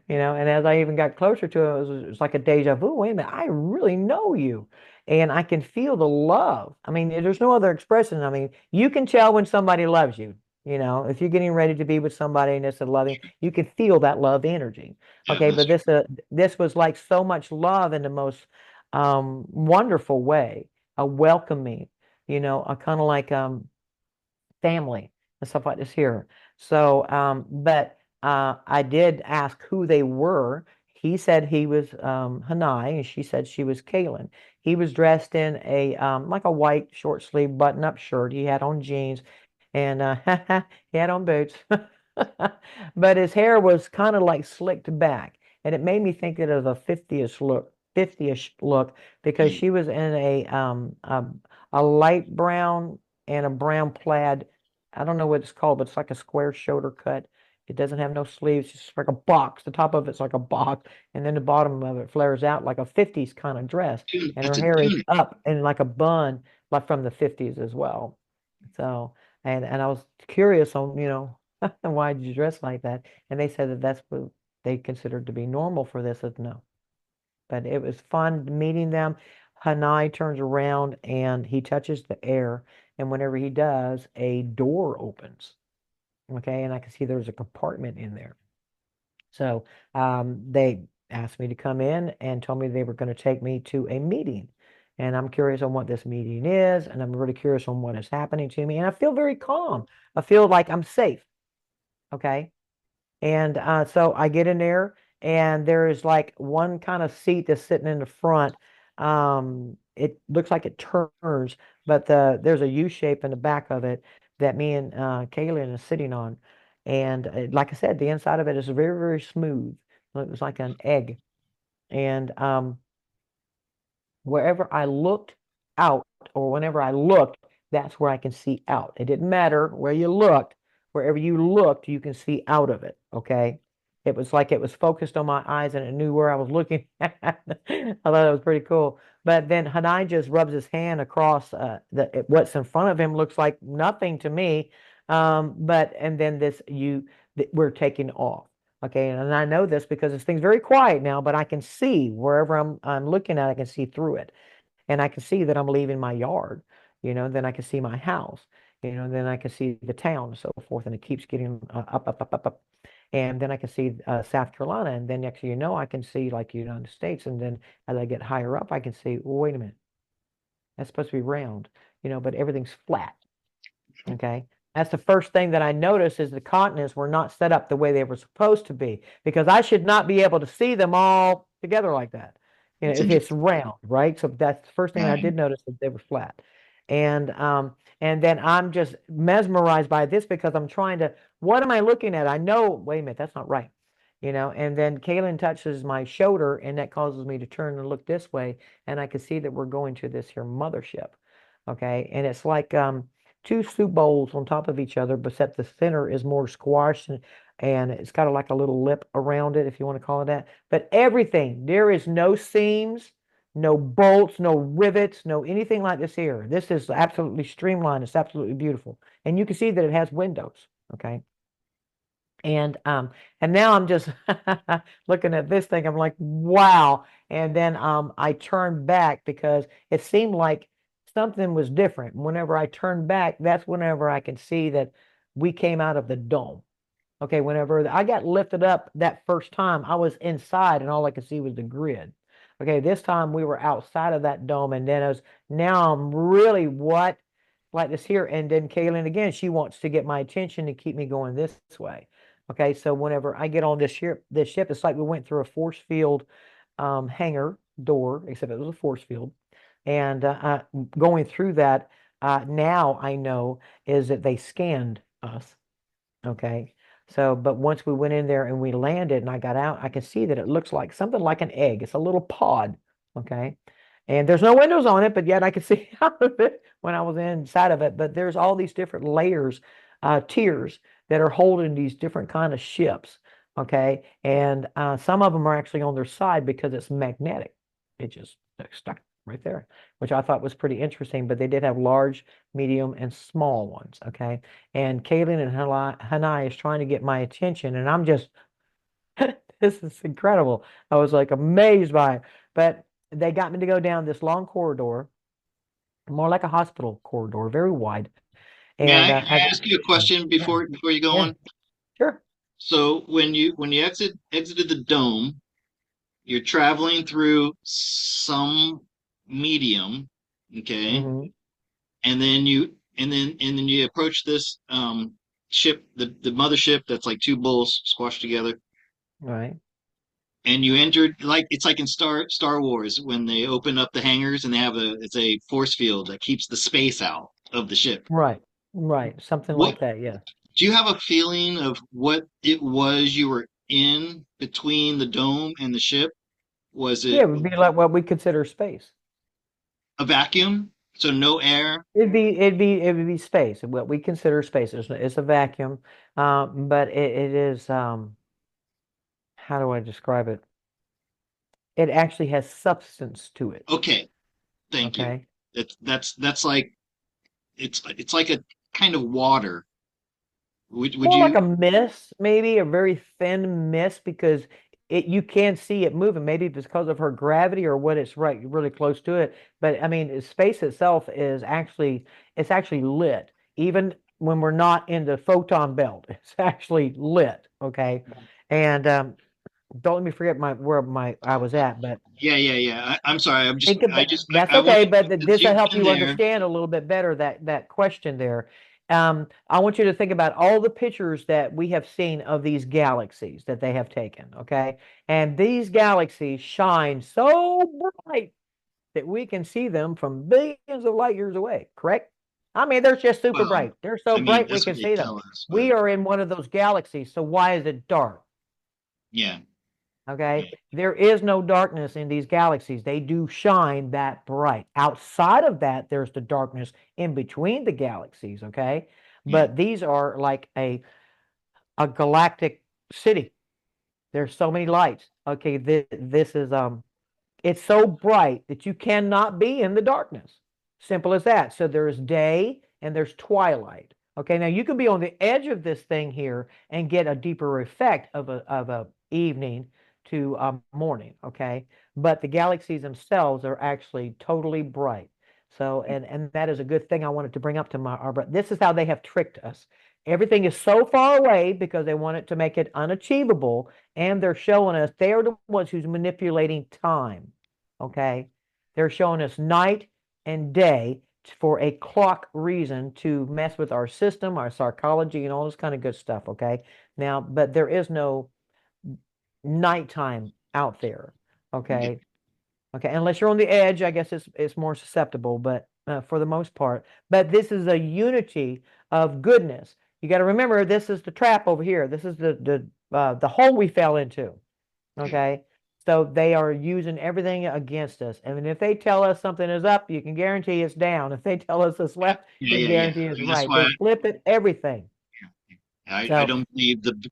And as I even got closer to it, it was like a deja vu. Wait a minute, I really know you. And I can feel the love. I mean, there's no other expression. I mean, you can tell when somebody loves you. If you're getting ready to be with somebody and it's a loving, you can feel that love energy. yeah, Okay, that's but this was like so much love in the most wonderful way, a welcoming, a kind of like family and stuff like this here. So, but I did ask who they were. He said he was Hanai, and she said she was Kalen. He was dressed in a like a white short sleeve button up shirt. He had on jeans, and he had on boots. But his hair was kind of like slicked back, and it made me think of a 50ish look, because mm, she was in a light brown and a brown plaid. I don't know what it's called, but it's like a square shoulder cut. It doesn't have no sleeves. It's just like a box. The top of it's like a box, and then the bottom of it flares out like a 50s kind of dress. And it's her a hair is tunic. up in like a bun, like from the 50s as well. So, and I was curious on, why did you dress like that? And they said that that's what they considered to be normal for this. I said no. But it was fun meeting them. Hanai turns around and he touches the air, and whenever he does, a door opens. Okay, and I can see there's a compartment in there. So they asked me to come in and told me they were going to take me to a meeting. And I'm curious on what this meeting is, and I'm really curious on what is happening to me. And I feel very calm. I feel like I'm safe. Okay. And so I get in there, and there is like one kind of seat that's sitting in the front. It looks like it turns, but there's a U shape in the back of it that me and Kaylin is sitting on. And like I said, the inside of it is very, very smooth. It was like an egg. And wherever I looked out, or whenever I looked, that's where I can see out. It didn't matter where you looked. Wherever you looked, you can see out of it. Okay. It was like it was focused on my eyes and it knew where I was looking at. I thought that was pretty cool. But then Hanai just rubs his hand across what's in front of him looks like nothing to me. But and then we're taking off. Okay, and I know this because this thing's very quiet now, but I can see wherever I'm looking at, I can see through it. And I can see that I'm leaving my yard, then I can see my house, then I can see the town and so forth, and it keeps getting up, up, up, up, up. And then I can see South Carolina, and then next thing you know, I can see like the United States, and then as I get higher up, I can see, well, wait a minute, that's supposed to be round, but everything's flat. Okay. That's the first thing that I noticed is the continents were not set up the way they were supposed to be because I should not be able to see them all together like that. That's If it's interesting. round, right? So that's the first thing I Right. did notice that they were flat. And and then I'm just mesmerized by this because I'm trying to, what am I looking at? I know, wait a minute, that's not right. And then Kaylin touches my shoulder and that causes me to turn and look this way and I can see that we're going to this here mothership. Okay. And it's like two soup bowls on top of each other, but except the center is more squashed and it's got like a little lip around it, if you want to call it that. But everything, there is no seams, no bolts, no rivets, no anything like this here. This is absolutely streamlined. It's absolutely beautiful. And you can see that it has windows. Okay. And now I'm just looking at this thing. I'm like, wow. And then I turned back because it seemed like something was different. Whenever I turned back, that's whenever I can see that we came out of the dome. Okay, whenever I got lifted up that first time, I was inside and all I could see was the grid. Okay, this time we were outside of that dome, and then as now I'm really what like this here, and then Kaylin again, she wants to get my attention to keep me going this way. Okay, so whenever I get on this ship, it's like we went through a force field hangar door, except it was a force field, and going through that, now I know is that they scanned us. Okay. So, but once we went in there and we landed and I got out, I can see that it looks like something like an egg. It's a little pod. Okay. And there's no windows on it, but yet I could see out of it when I was inside of it. But there's all these different layers, tiers that are holding these different kind of ships. Okay. And some of them are actually on their side because it's magnetic. It just stuck right there, which I thought was pretty interesting. But they did have large, medium, and small ones. Okay. And Kaylin and Hanai is trying to get my attention, and I'm just, this is incredible. I was like amazed by it. But they got me to go down this long corridor, more like a hospital corridor, very wide. And May as I ask you a question yeah, before you go yeah, on? sure. So when you exited the dome, you're traveling through some medium, okay? Hmm. And then you approach this ship, the mothership that's like two bulls squashed together, Right, and you entered like it's like in Star Wars when they open up the hangars and they have a force field that keeps the space out of the ship. right, right. Something What like that. Yeah. do you have a feeling of what it was you were in between the dome and the ship? Was Yeah, it it would be like what we consider space. a vacuum? So no air? It'd be space, what we consider space. It's a vacuum, but it is how do I describe it? It actually has substance to it. Okay, thank you. Okay. That's like it's like a kind of water. Would More like you? a mist, maybe a very thin mist because you can see it moving. Maybe because of her gravity or what it's right really close to it. But I mean, space itself is actually it's actually lit. Even when we're not in the photon belt, it's actually lit. Okay. And don't let me forget where my I was at, but Yeah. I'm sorry. think about that's I want okay, you but since this will you've help been you there. understand a little bit better that question there. I want you to think about all the pictures that we have seen of these galaxies that they have taken, okay? And these galaxies shine so bright that we can see them from billions of light years away, correct? I mean, they're just super Well, bright. They're so I mean bright we that's what can they see them. tell us, We but are in one of those galaxies, so why is it dark? yeah, Okay. There is no darkness in these galaxies. They do shine that bright. Outside of that, there's the darkness in between the galaxies. Okay. yeah, But these are like a galactic city. There's so many lights. Okay. This is it's so bright that you cannot be in the darkness. Simple as that. So there's day and there's twilight. Okay, now you can be on the edge of this thing here and get a deeper effect of a evening to morning. Okay, but the galaxies themselves are actually totally bright. So and that is a good thing I wanted to bring up to my arbor. This is how they have tricked us. Everything is so far away because they want it to make it unachievable, and they're showing us they are the ones who's manipulating time. Okay. They're showing us night and day for a clock reason to mess with our system, our psychology, and all this kind of good stuff. Okay. Now, but there is no nighttime out there. Yeah. Okay. Okay. Unless you're on the edge, I guess it's more susceptible, but for the most part. But this is a unity of goodness. You got to remember, this is the trap over here. This is the hole we fell into. Okay. Okay. So they are using everything against us. And if they tell us something is up, you can guarantee it's down. If they tell us it's left, Yeah, you can yeah, yeah. guarantee it's And that's right. They why flip it, everything. I So, don't believe the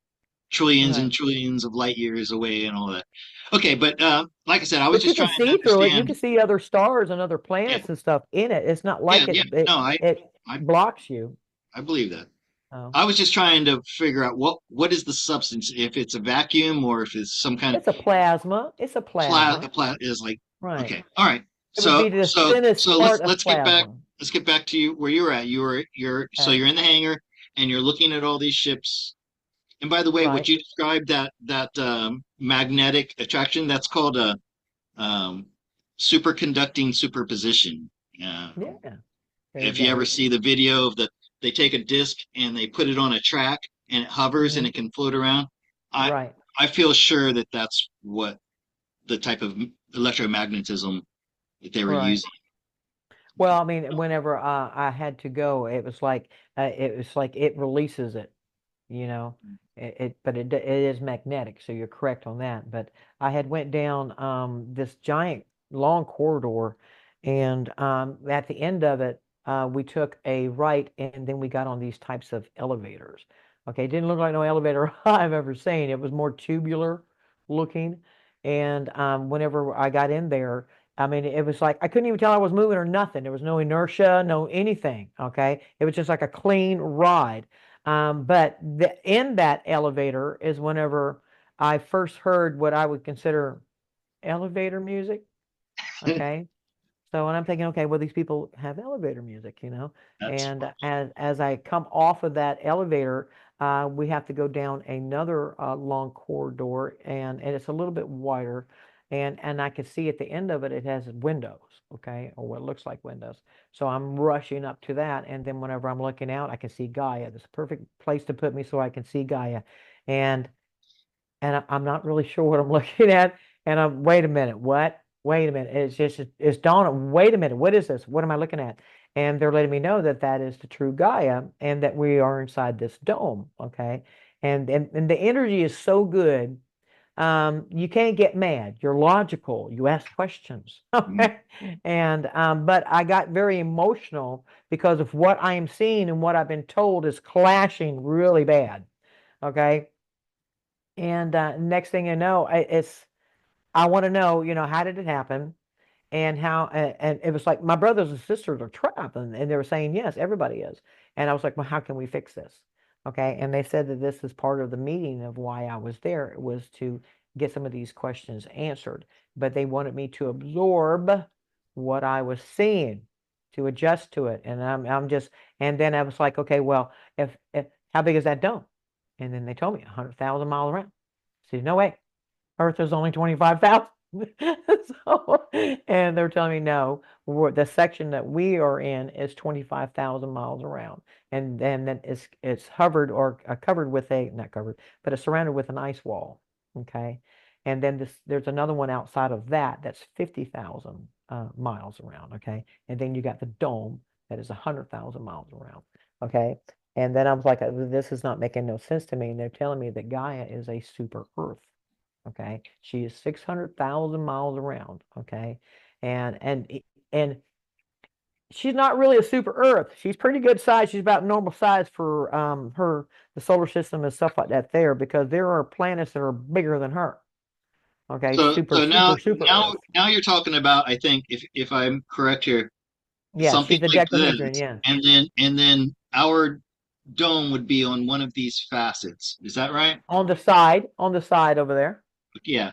trillions and right. trillions of light years away and all that. Okay, but like I said, I was But you just can trying to see through it. You understand. can see other stars and other Yeah, planets and stuff in it. It's not yeah, like yeah. No, it I, blocks you. I believe that. Oh. I was just trying to figure out what is the substance, if it's a vacuum or if it's some kind of It's a plasma. It's a plasma. is like, Right. okay, all right. It would So be the thinnest let's part of get back. plasma. Let's get back to you where you're at. You're so Okay. you're in the hangar and you're looking at all these ships. And by the way, what Right. you described, that magnetic attraction, that's called a um, superconducting superposition. Uh, Yeah. There you if you go. ever see the video of they take a disc and they put it on a track and it hovers and Hmm. it can float around. I Right. I feel sure that that's what the type of electromagnetism that they were Right. using. Well, I mean, whenever I had to go, it was like it releases it, you know. But it is magnetic, so you're correct on that. But I had went down this giant long corridor, and at the end of it, we took a right, and then we got on these types of elevators. Okay, it didn't look like no elevator I've ever seen. It was more tubular looking, and whenever I got in there. I mean, it was like I couldn't even tell I was moving or nothing. There was no inertia, no anything. Okay. It was just like a clean ride. But in that elevator is whenever I first heard what I would consider elevator music. Okay. So, and I'm thinking, okay, well, these people have elevator music, you know, That's and as I come off of that elevator, we have to go down another long corridor, and it's a little bit wider, and I can see at the end of it, it has windows, okay, or what looks like windows. So I'm rushing up to that, and then whenever I'm looking out, I can see Gaia. This is a perfect place to put me so I can see Gaia, and I'm not really sure what I'm looking at. And I'm, wait a minute, what? Wait a minute. It's dawning. Wait a minute. What is this? What am I looking at? And they're letting me know that that is the true Gaia and that we are inside this dome. Okay. And the energy is so good. You can't get mad. You're logical. You ask questions. mm, Okay. And, but I got very emotional because of what I am seeing and what I've been told is clashing really bad. Okay. And next thing you know, I want to know, you know, how did it happen? And how, and it was like my brothers and sisters are trapped, and they were saying, yes, everybody is. And I was like, well, how can we fix this? Okay. And they said that this is part of the meeting of why I was there. It was to get some of these questions answered, but they wanted me to absorb what I was seeing, to adjust to it. And I'm just, and then I was like, okay, well, if how big is that dome? And then they told me 100,000 miles around. So no way. Earth is only 25,000. So, and they're telling me no, the section that we are in is 25,000 miles around. And then it's hovered or covered with a, not covered, but it's surrounded with an ice wall. Okay. And then there's another one outside of that that's 50,000 miles around. Okay. And then you got the dome that is 100,000 miles around. Okay. And then I was like, this is not making no sense to me. And they're telling me that Gaia is a super Earth. Okay. She is 600,000 miles around. Okay. And she's not really a super Earth. She's pretty good size. She's about normal size for the solar system and stuff like that there because there are planets that are bigger than her. Okay. Super, so super, super Earth. now you're talking about, I think, if I'm correct here, Yeah, something she's a like this, decahedron. Yeah. and then our dome would be on one of these facets. Is that right? On the side over there. Yeah.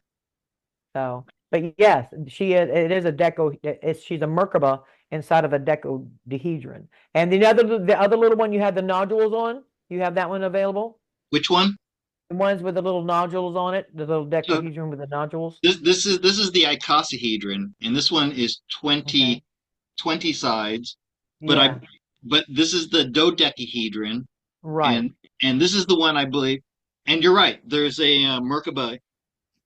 So, but yes, she is. It is a deco. She's a Merkaba inside of a dodecahedron. And the other little one you have the nodules on. You have that one available. Which one? The ones with the little nodules on it. The little So decahedron with the nodules. this is the icosahedron, and this one is Okay. 20 sides. but I Yeah, but this is the dodecahedron, right. and this is the one I believe. And you're right. There's a Merkaba.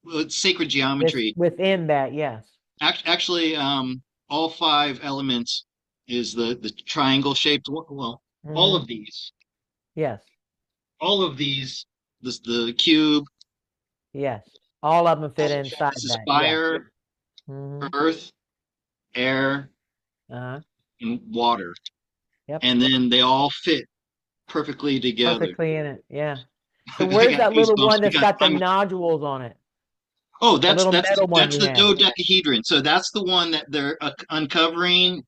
Well, it's sacred This geometry. within that, yes. Actually, all five elements is the triangle shaped. Well, all Hmm. of these, Yes, all of these, this the cube. yes. All of them fit This inside is that. Yeah. fire, Hmm. earth, air, Uh-huh. and water, Yep. and then they all fit perfectly together. Perfectly in it. Yeah. So I where's got that little goosebumps one that's because got the I'm. nodules on it? Oh, The little metal one that's you the had. dodecahedron. So that's the one that they're uncovering.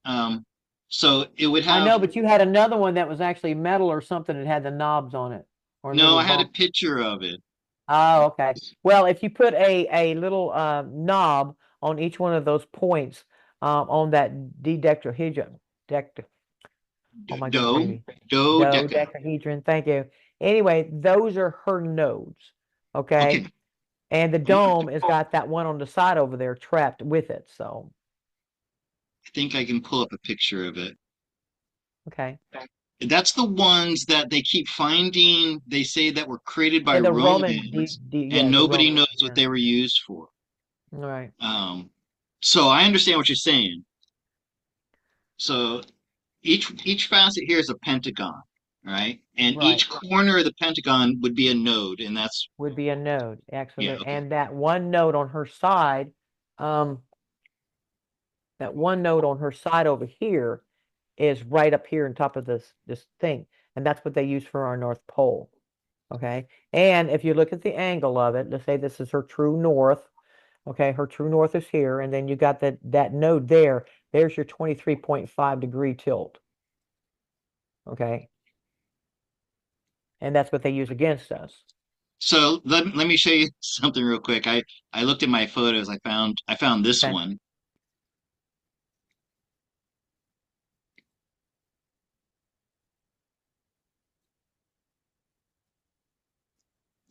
So it would I have. know, but you had another one that was actually metal or something that had the knobs on it or No, little I had a bump. picture of it. Oh, okay. Well, if you put a little knob on each one of those points on that dodecahedron, dec oh my goodness, Do baby, dodeca. dodecahedron. Thank you. Anyway, those are her nodes. Okay, Okay, and the I'm gonna, dome has got that one on the side over there trapped with it. So, I think I can pull up a picture of it. okay. That's the ones that they keep finding. They say that were created by Yeah, the Roman, Romans, and yeah, the nobody Roman, knows what yeah. they were used for. All right, Um, so I understand what you're saying. So each facet here is a pentagon, right? And right. each corner of the pentagon would be a node, and that's Would be a node, yeah, actually. okay. And that one node on her side, um, that one node on her side over here is right up here on top of this thing. And that's what they use for our North Pole. Okay. And if you look at the angle of it, let's say this is her true north. Okay, her true north is here, and then you got that node there. There's your 23.5 degree tilt. Okay. And that's what they use against us. So let me show you something real quick. I looked at my photos. I found this Okay. one.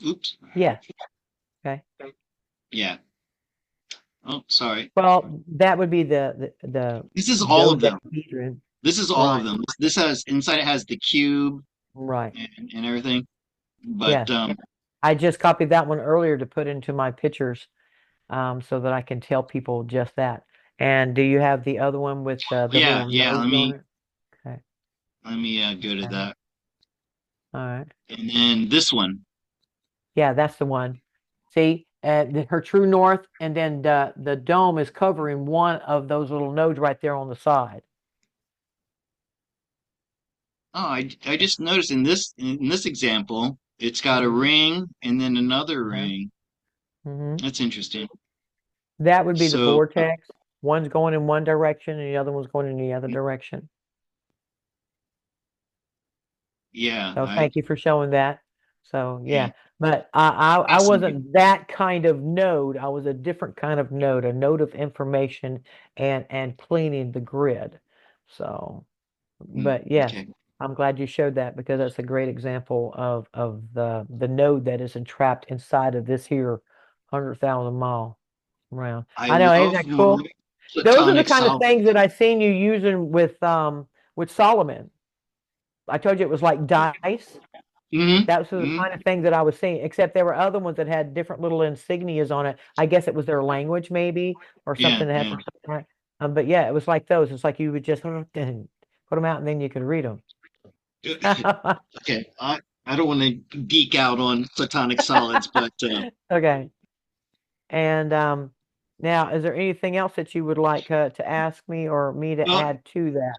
Oops. Yeah. Okay. Yeah. Oh, sorry. Well, that would be the This is all of them. dodecahedron. This is all of Right. them. This has inside it has the cube Right. and everything. But Yes. I just copied that one earlier to put into my pictures so that I can tell people just that. And do you have the other one with the yeah, little yeah. nodes on it? Okay. Let me go to Okay. that. All right. And then this one. Yeah, that's the one. See, her true north, and then the dome is covering one of those little nodes right there on the side. Oh, I just noticed in this example, it's got a Hmm. ring and then another Uh-huh. ring. Hmm. That's interesting. That would be the So vortex. One's going in one direction, and the other one's going in the other direction. yeah, So I thank you for showing that. So yeah, yeah, but I fascinating. wasn't that kind of node. I was a different kind of node, a node of information and cleaning the grid. So, Hmm, but yes, okay. I'm glad you showed that because that's a great example of the node that is entrapped inside of this here 100,000 mile round. I I know, ain't love that my cool? Those are the platonic kind of solid. things that I seen you using with Solomon. I told you it was like dice. Hmm. That was the Hmm. kind of thing that I was seeing, except there were other ones that had different little insignias on it. I guess it was their language, maybe, or Yeah, something that had yeah. something like that. But yeah, it was like those. It's like you would just put them out and then you could read them. Okay, I don't want to geek out on platonic solids, but Okay. And now, is there anything else that you would like to ask me or me to well, add to that?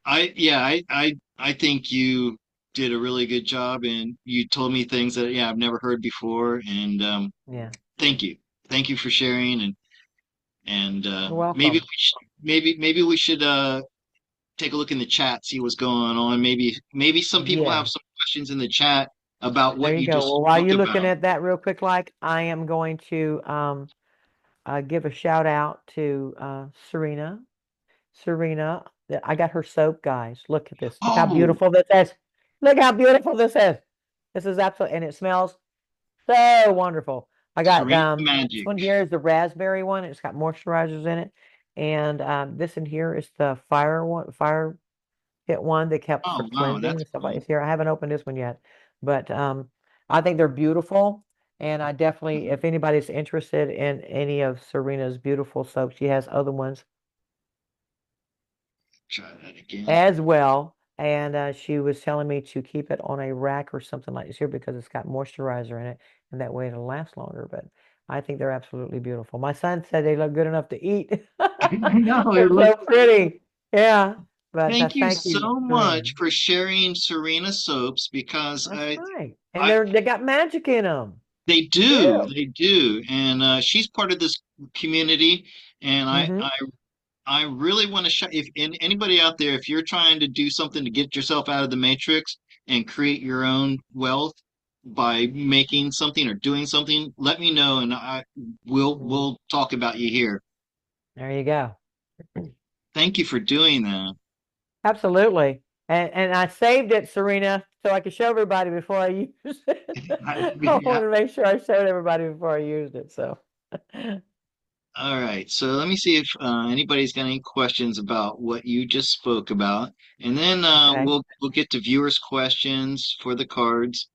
I think you did a really good job, and you told me things that yeah I've never heard before, and Yeah, thank you, thank you for sharing, and you're welcome. maybe we should take a look in the chat, see what's going on. Maybe some people have Yeah, some questions in the chat about there what you you go. just Well, while spoke you're looking about. at that real quick, like I am going to give a shout out to Serina. Serena, I got her soap, guys. Look at this. Look how Oh, beautiful this is. Look how beautiful this is. This is absolutely, and it smells so wonderful. I got Serena this Magic. one here is the raspberry one. It's got moisturizers in it, and this in here is the fire one. Fire. hit one. They kept for Oh, wow, cleansing that's and stuff like cool. this here. I haven't opened this one yet, but I think they're beautiful. And I definitely, if anybody's interested in any of Serena's beautiful soaps, she has other ones Try that again. as well. And she was telling me to keep it on a rack or something like this here because it's got moisturizer in it, and that way it'll last longer. But I think they're absolutely beautiful. My son said they look good enough to eat. No, it They're looks so pretty. Yeah. But Thank you thank you, so Serena. much for sharing Serena soaps because That's right. And I they got magic in them. Yeah. they do, and she's part of this community, and Mm-hmm. I really want to if anybody out there, if you're trying to do something to get yourself out of the matrix and create your own wealth by making something or doing something, let me know, and I Mm. we'll talk about you here. There you go. Thank you for doing that. Absolutely. And I saved it, Serena, so I could show everybody before I use it. I Yeah. wanted to make sure I showed everybody before I used it. So, All right, so let me see if anybody's got any questions about what you just spoke about, and then okay. we'll get to viewers' questions for the cards.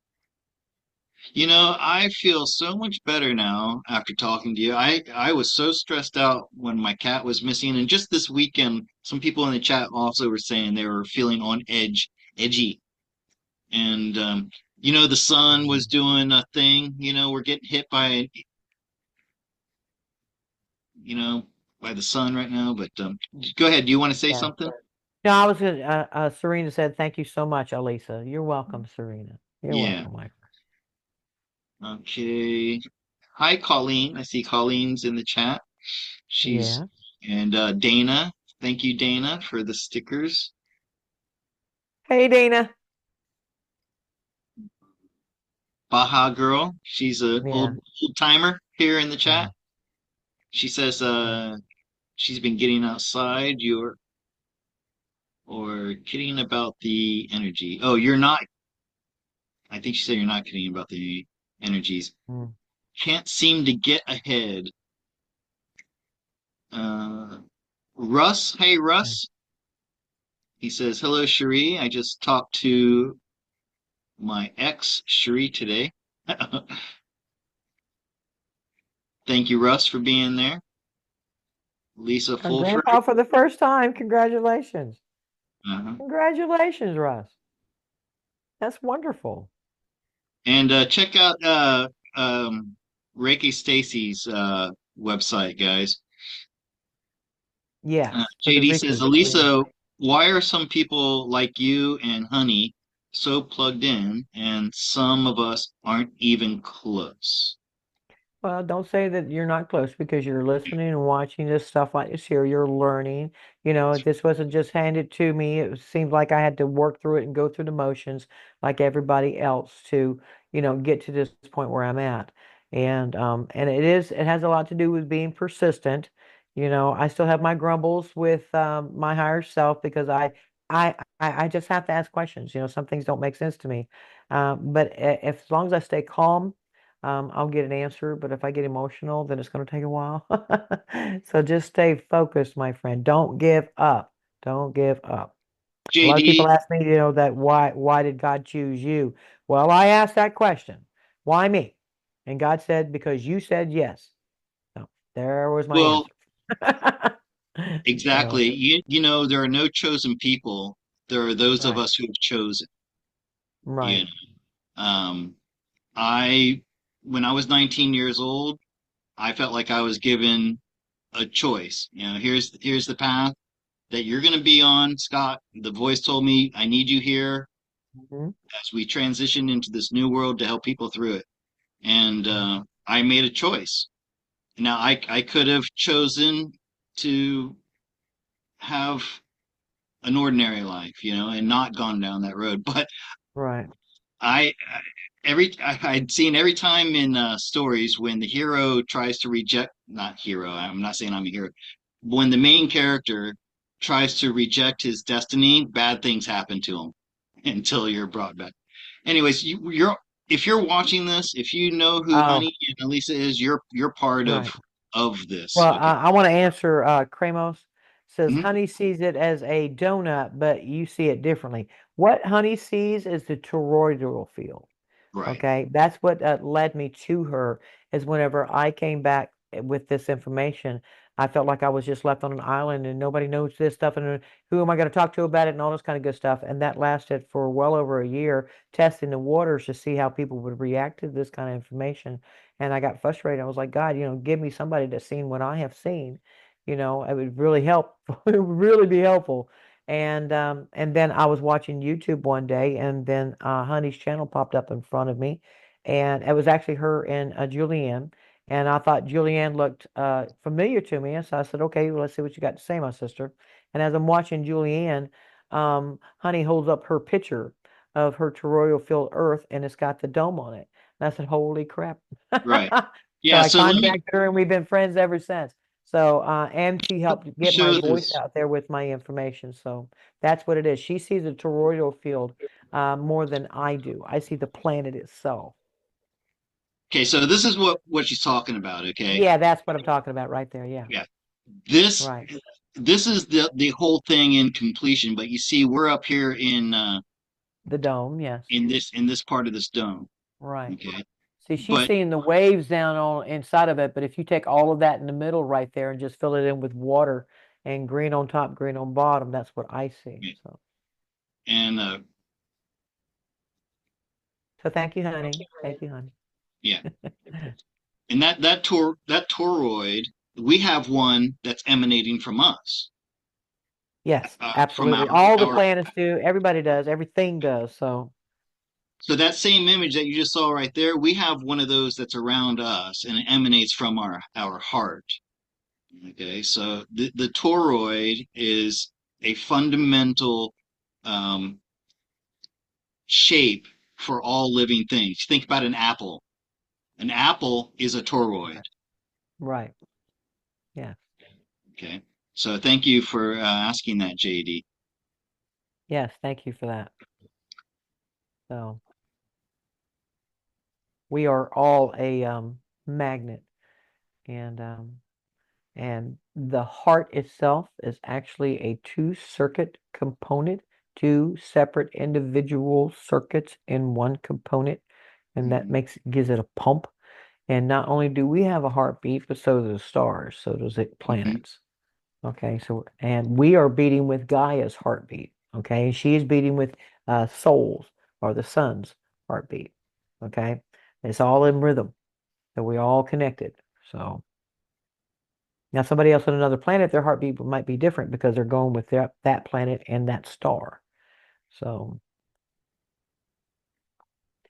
You know, I feel so much better now after talking to you. I was so stressed out when my cat was missing, and just this weekend, some people in the chat also were saying they were feeling on edgy, and the sun was doing a thing. We're getting hit by you know by the sun right now. But go ahead. Do you want to say Yeah. something? No, I was gonna, Serena said, thank you so much, Alisa. You're welcome, Serena. You're Yeah. welcome, my friend. Okay. Hi, Colleen. I see Colleen's in the chat. She's Yeah. and Dana. Thank you, Dana, for the stickers. Hey, Dana. Baja Girl. She's an Yeah. old timer here in the chat. Yeah. She says Yeah. she's been getting outside. You're or kidding about the energy. Oh, you're not. I think she said you're not kidding about the energies. Mm, Can't seem to get ahead. Uh, Russ. Hey, yeah. Russ. He says, "Hello, Cherie. I just talked to my ex, Cherie, today." Thank you, Russ, for being there. Lisa And Fulford. Grandpa for the first time. Congratulations. Uh-huh. Congratulations, Russ. That's wonderful. And check out Reiki Stacy's website, guys. Yes, for the JD says, Reiki reading. Elisa, why are some people like you and Honey so plugged in, and some of us aren't even close? Well, don't say that you're not close because you're listening and watching this stuff like this here. You're learning. This wasn't just handed to me. It seemed like I had to work through it and go through the motions like everybody else to, get to this point where I'm at. And it has a lot to do with being persistent. I still have my grumbles with my higher self because I just have to ask questions. Some things don't make sense to me. But if as long as I stay calm, I'll get an answer, but if I get emotional, then it's going to take a while. So just stay focused, my friend. Don't give up. Don't give up. A lot of JD, people ask me, that why did God choose you? Well, I asked that question. Why me? And God said, because you said yes. So there was my well, answer. So, exactly. There are no chosen people. There are those of right, us who have chosen. You right. know, I when I was 19 years old, I felt like I was given a choice. Here's the path that you're going to be on, Scott. The voice told me, I need you here Mhm. as we transition into this new world to help people through it. And I made a choice. Now, I could have chosen to have an ordinary life, and not gone down that road. But Right. I I'd seen every time in stories when the hero tries to reject, not hero, I'm not saying I'm a hero, when the main character tries to reject his destiny, bad things happen to him until you're brought back. Anyways, if you're watching this, if you know who Oh, Honey and Elisa is, you're part of right. this. Well, Okay. I want to answer Kramos. Says Mhm. Honey sees it as a donut, but you see it differently. What Honey sees is the toroidal field. Right. Okay, that's what led me to her. Is whenever I came back with this information, I felt like I was just left on an island and nobody knows this stuff, and who am I going to talk to about it and all this kind of good stuff. And that lasted for well over a year, testing the waters to see how people would react to this kind of information. And I got frustrated. I was like, God, give me somebody that's seen what I have seen. It would really help. It would really be helpful. And then I was watching YouTube one day, and then Honey's channel popped up in front of me, and it was actually her and Julianne. And I thought Julianne looked familiar to me, and so I said, "Okay, well, let's see what you got to say, my sister." And as I'm watching Julianne, Honey holds up her picture of her toroidal field Earth, and it's got the dome on it. And I said, "Holy crap!" Right. So Yeah. I So let me contacted her, and we've been friends ever since. So, and she helped get my show voice this. out there with my information. So that's what it is. She sees the toroidal field more than I do. I see the planet itself. Okay. So this is what she's talking about. Okay. Yeah, that's what I'm talking about right there. Yeah, Yeah. This right. this is the whole thing in completion. But you see, we're up here The dome, yes, in this part of this dome. right. Okay. See, she's But seeing the waves down on inside of it, but if you take all of that in the middle right there and just fill it in with water and green on top, green on bottom, that's what I see. So, and so thank you, honey. Thank you, honey. yeah, and that toroid, we have one that's emanating from us, Yes, from absolutely. All the our. planets do. Everybody does. Everything does. So, So that same image that you just saw right there, we have one of those that's around us, and it emanates from our heart. Okay, so the toroid is a fundamental um, shape for all living things. Think about an apple. An apple is a toroid. right. Right. Yeah. Okay, so thank you for asking that, JD. Yes. Thank you for that. So, we are all a magnet, and the heart itself is actually a two-circuit component, two separate individual circuits in one component, and that Mhm, gives it a pump. And not only do we have a heartbeat, but so do the stars, so does the mhm, planets. Okay, so and we are beating with Gaia's heartbeat. Okay, she is beating with Sol's or the sun's heartbeat. Okay, it's all in rhythm, so we all connected. So now somebody else on another planet, their heartbeat might be different because they're going with that planet and that star. So,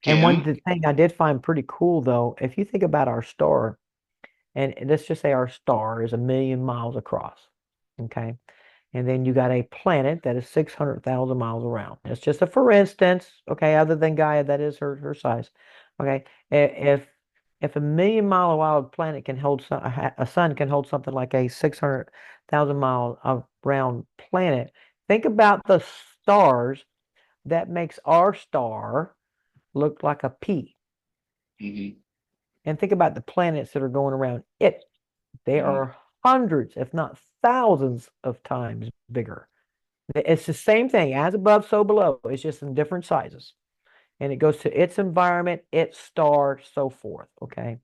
and okay, thing I did find pretty cool though, if you think about our star, and let's just say our star is 1 million miles across. Okay. And then you got a planet that is 600,000 miles around. It's just a for instance, okay, other than Gaia, that is her size. Okay. If 1 million mile wild planet can hold a sun can hold something like a 600,000 mile around planet, think about the stars that makes our star look like a pea. mhm, And think about the planets that are going around it. They mhm. are hundreds, if not thousands of times bigger. It's the same thing, as above, so below. It's just in different sizes. And it goes to its environment, its star, so forth. Okay.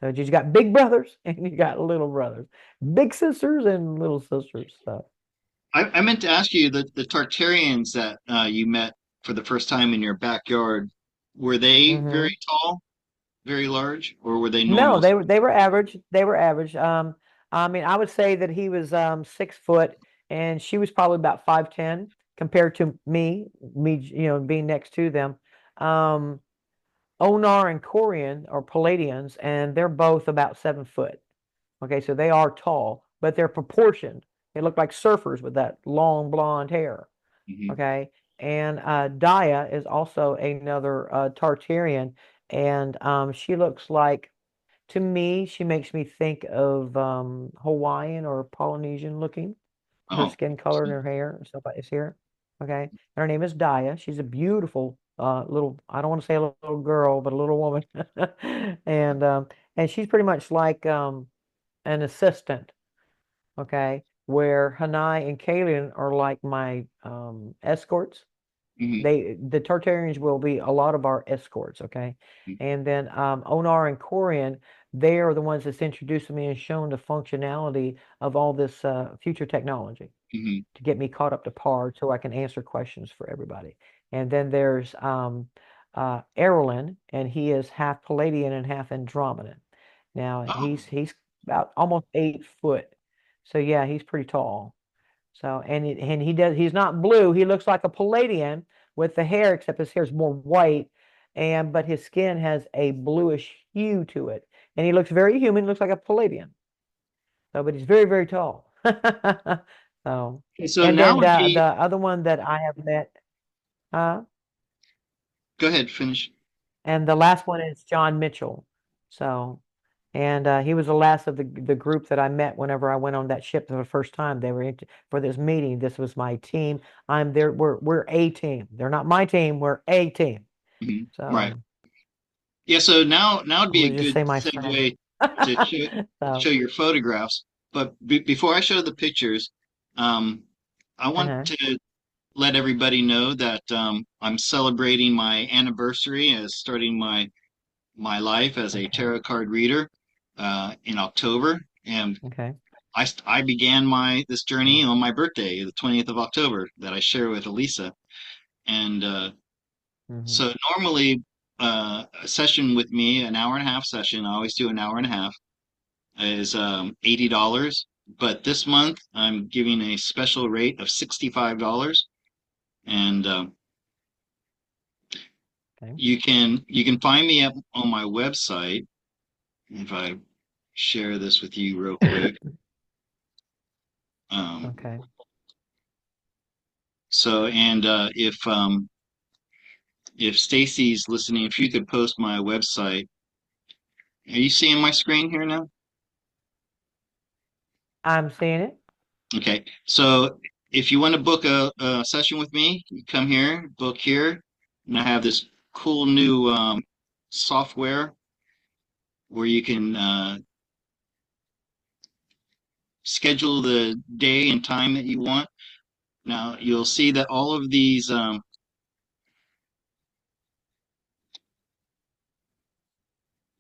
So you got big brothers and you got little brothers, big sisters and little sisters. So, I meant to ask you the Tartarians that you met for the first time in your backyard, were they hmm very tall, very large, or were they no, normal? they were average. They were average. I mean, I would say that he was 6 foot and she was probably about 5'10" compared to me, being next to them. Um, Onar and Corian are Palladians, and they're both about 7 foot. Okay, so they are tall, but they're proportioned. They look like surfers with that long blonde hair. Mhm. Okay, and Daya is also another Tartarian, and she looks like, to me, she makes me think of Hawaiian or Polynesian looking. Her Oh, skin color and her hair and stuff like this here. Okay. And her name is Daya. She's a beautiful little, I don't want to say a little girl, but a little woman. And and she's pretty much like an assistant. Okay. where Hanai and Kaylin are like my escorts. Hmm. The Tartarians will be a lot of our escorts, okay? And then Onar and Corian, they are the ones that's introduced me and shown the functionality of all this future technology Hmm. to get me caught up to par so I can answer questions for everybody. And then there's Erlen, and he is half Palladian and half Andromedan. Now Oh, he's about almost 8 foot. So yeah, he's pretty tall. So and he's not blue. He looks like a Palladian with the hair, except his hair is more white, and but his skin has a bluish hue to it, and he looks very human. Looks like a Palladian. So, but he's very very tall. So, okay, so and now then would the be, other one that I have met, uh, go ahead, finish. and the last one is John Mitchell. So, and he was the last of the group that I met whenever I went on that ship for the first time. They were for this meeting. This was my team. I'm there. We're a team. They're not my team. We're a team. Hmm. Right. So Yeah, so now would I'm be a gonna just good say my friend. segue to show So, your photographs. But before I show the pictures, um, I want uh-huh. to let everybody know that I'm celebrating my anniversary as starting my life as a Okay. tarot card reader in October, and Okay. I began my this journey Cool. on my birthday, the 20th of October, that I share with Alisa. And Mm-hmm. so normally a session with me, an hour and a half session, I always do an hour and a half, is $80. But this month I'm giving a special rate of $65. And Okay. you can find me on my website if I share this with you real quick. Um, Okay. so and if Stacy's listening, if you could post my website. Are you seeing my screen here now? I'm seeing it. Okay. So if you want to book a session with me, you come here, book here, and I have this cool new software where you can schedule the day and time that you want. Now you'll see that all of these, you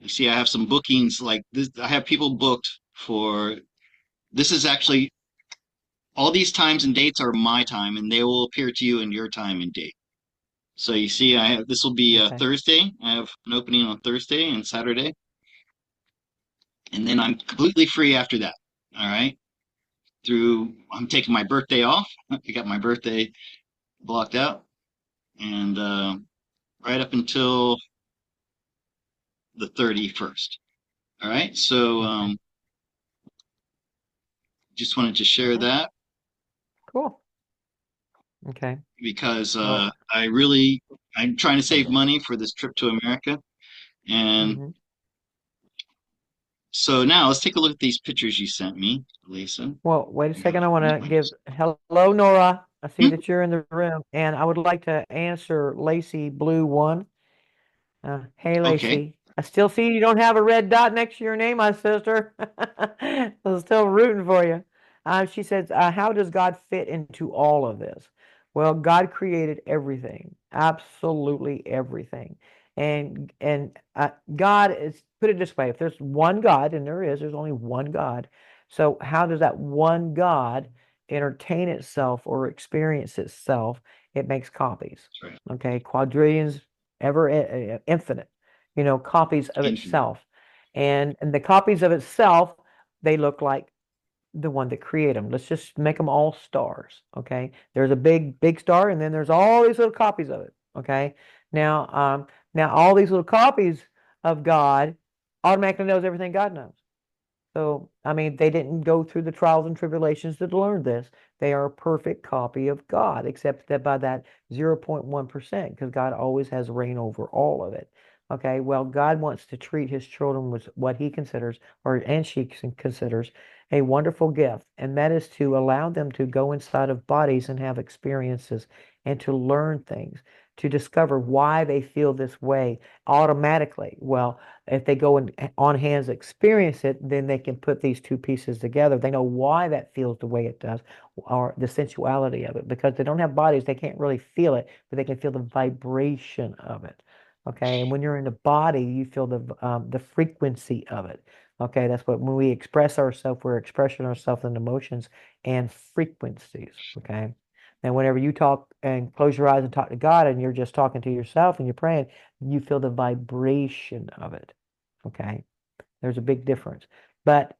see, I have some bookings like this. I have people booked for this is actually all these times and dates are my time, and they will appear to you in your time and date. So you see, I have this will be a Okay. Thursday. I have an opening on Thursday and Saturday, and then I'm completely free after that. All right. I'm taking my birthday off. I got my birthday blocked out, and right up until the 31st. All right. So Okay. just wanted to share Okay. that Cool. Okay. because Well, I'm trying to save money for this trip to America, and hmm so now let's take a look at these pictures you sent me, Lisa. well, wait a You have second. I want to give hello, Nora. I see that you're in the room, and I would like to answer Lacey Blue One. Hey, Okay. Lacey. I still see you don't have a red dot next to your name, my sister. I'm still rooting for you. She says, how does God fit into all of this? Well, God created everything, absolutely everything. And God is, put it this way, if there's one God, and there's only one God. So how does that one God entertain itself or experience itself? It makes copies. That's right. Okay, quadrillions ever infinite, copies of Infinite. itself. And the copies of itself, they look like the one that created them. Let's just make them all stars. Okay. There's a big star, and then there's all these little copies of it. Okay. Now, now all these little copies of God automatically knows everything God knows. So, I mean, they didn't go through the trials and tribulations to learn this. They are a perfect copy of God, except that by that 0.1%, because God always has reign over all of it. Okay, well, God wants to treat his children with what he considers, and she considers, a wonderful gift, and that is to allow them to go inside of bodies and have experiences and to learn things, to discover why they feel this way automatically. Well, if they go and on hands experience it, then they can put these two pieces together. They know why that feels the way it does, or the sensuality of it, because they don't have bodies, they can't really feel it, but they can feel the vibration of it. Okay, and when you're in the body, you feel the frequency of it. Okay, that's what when we express ourselves, we're expressing ourselves in emotions and frequencies. Okay. And whenever you talk and close your eyes and talk to God and you're just talking to yourself and you're praying, you feel the vibration of it. Okay. There's a big difference. But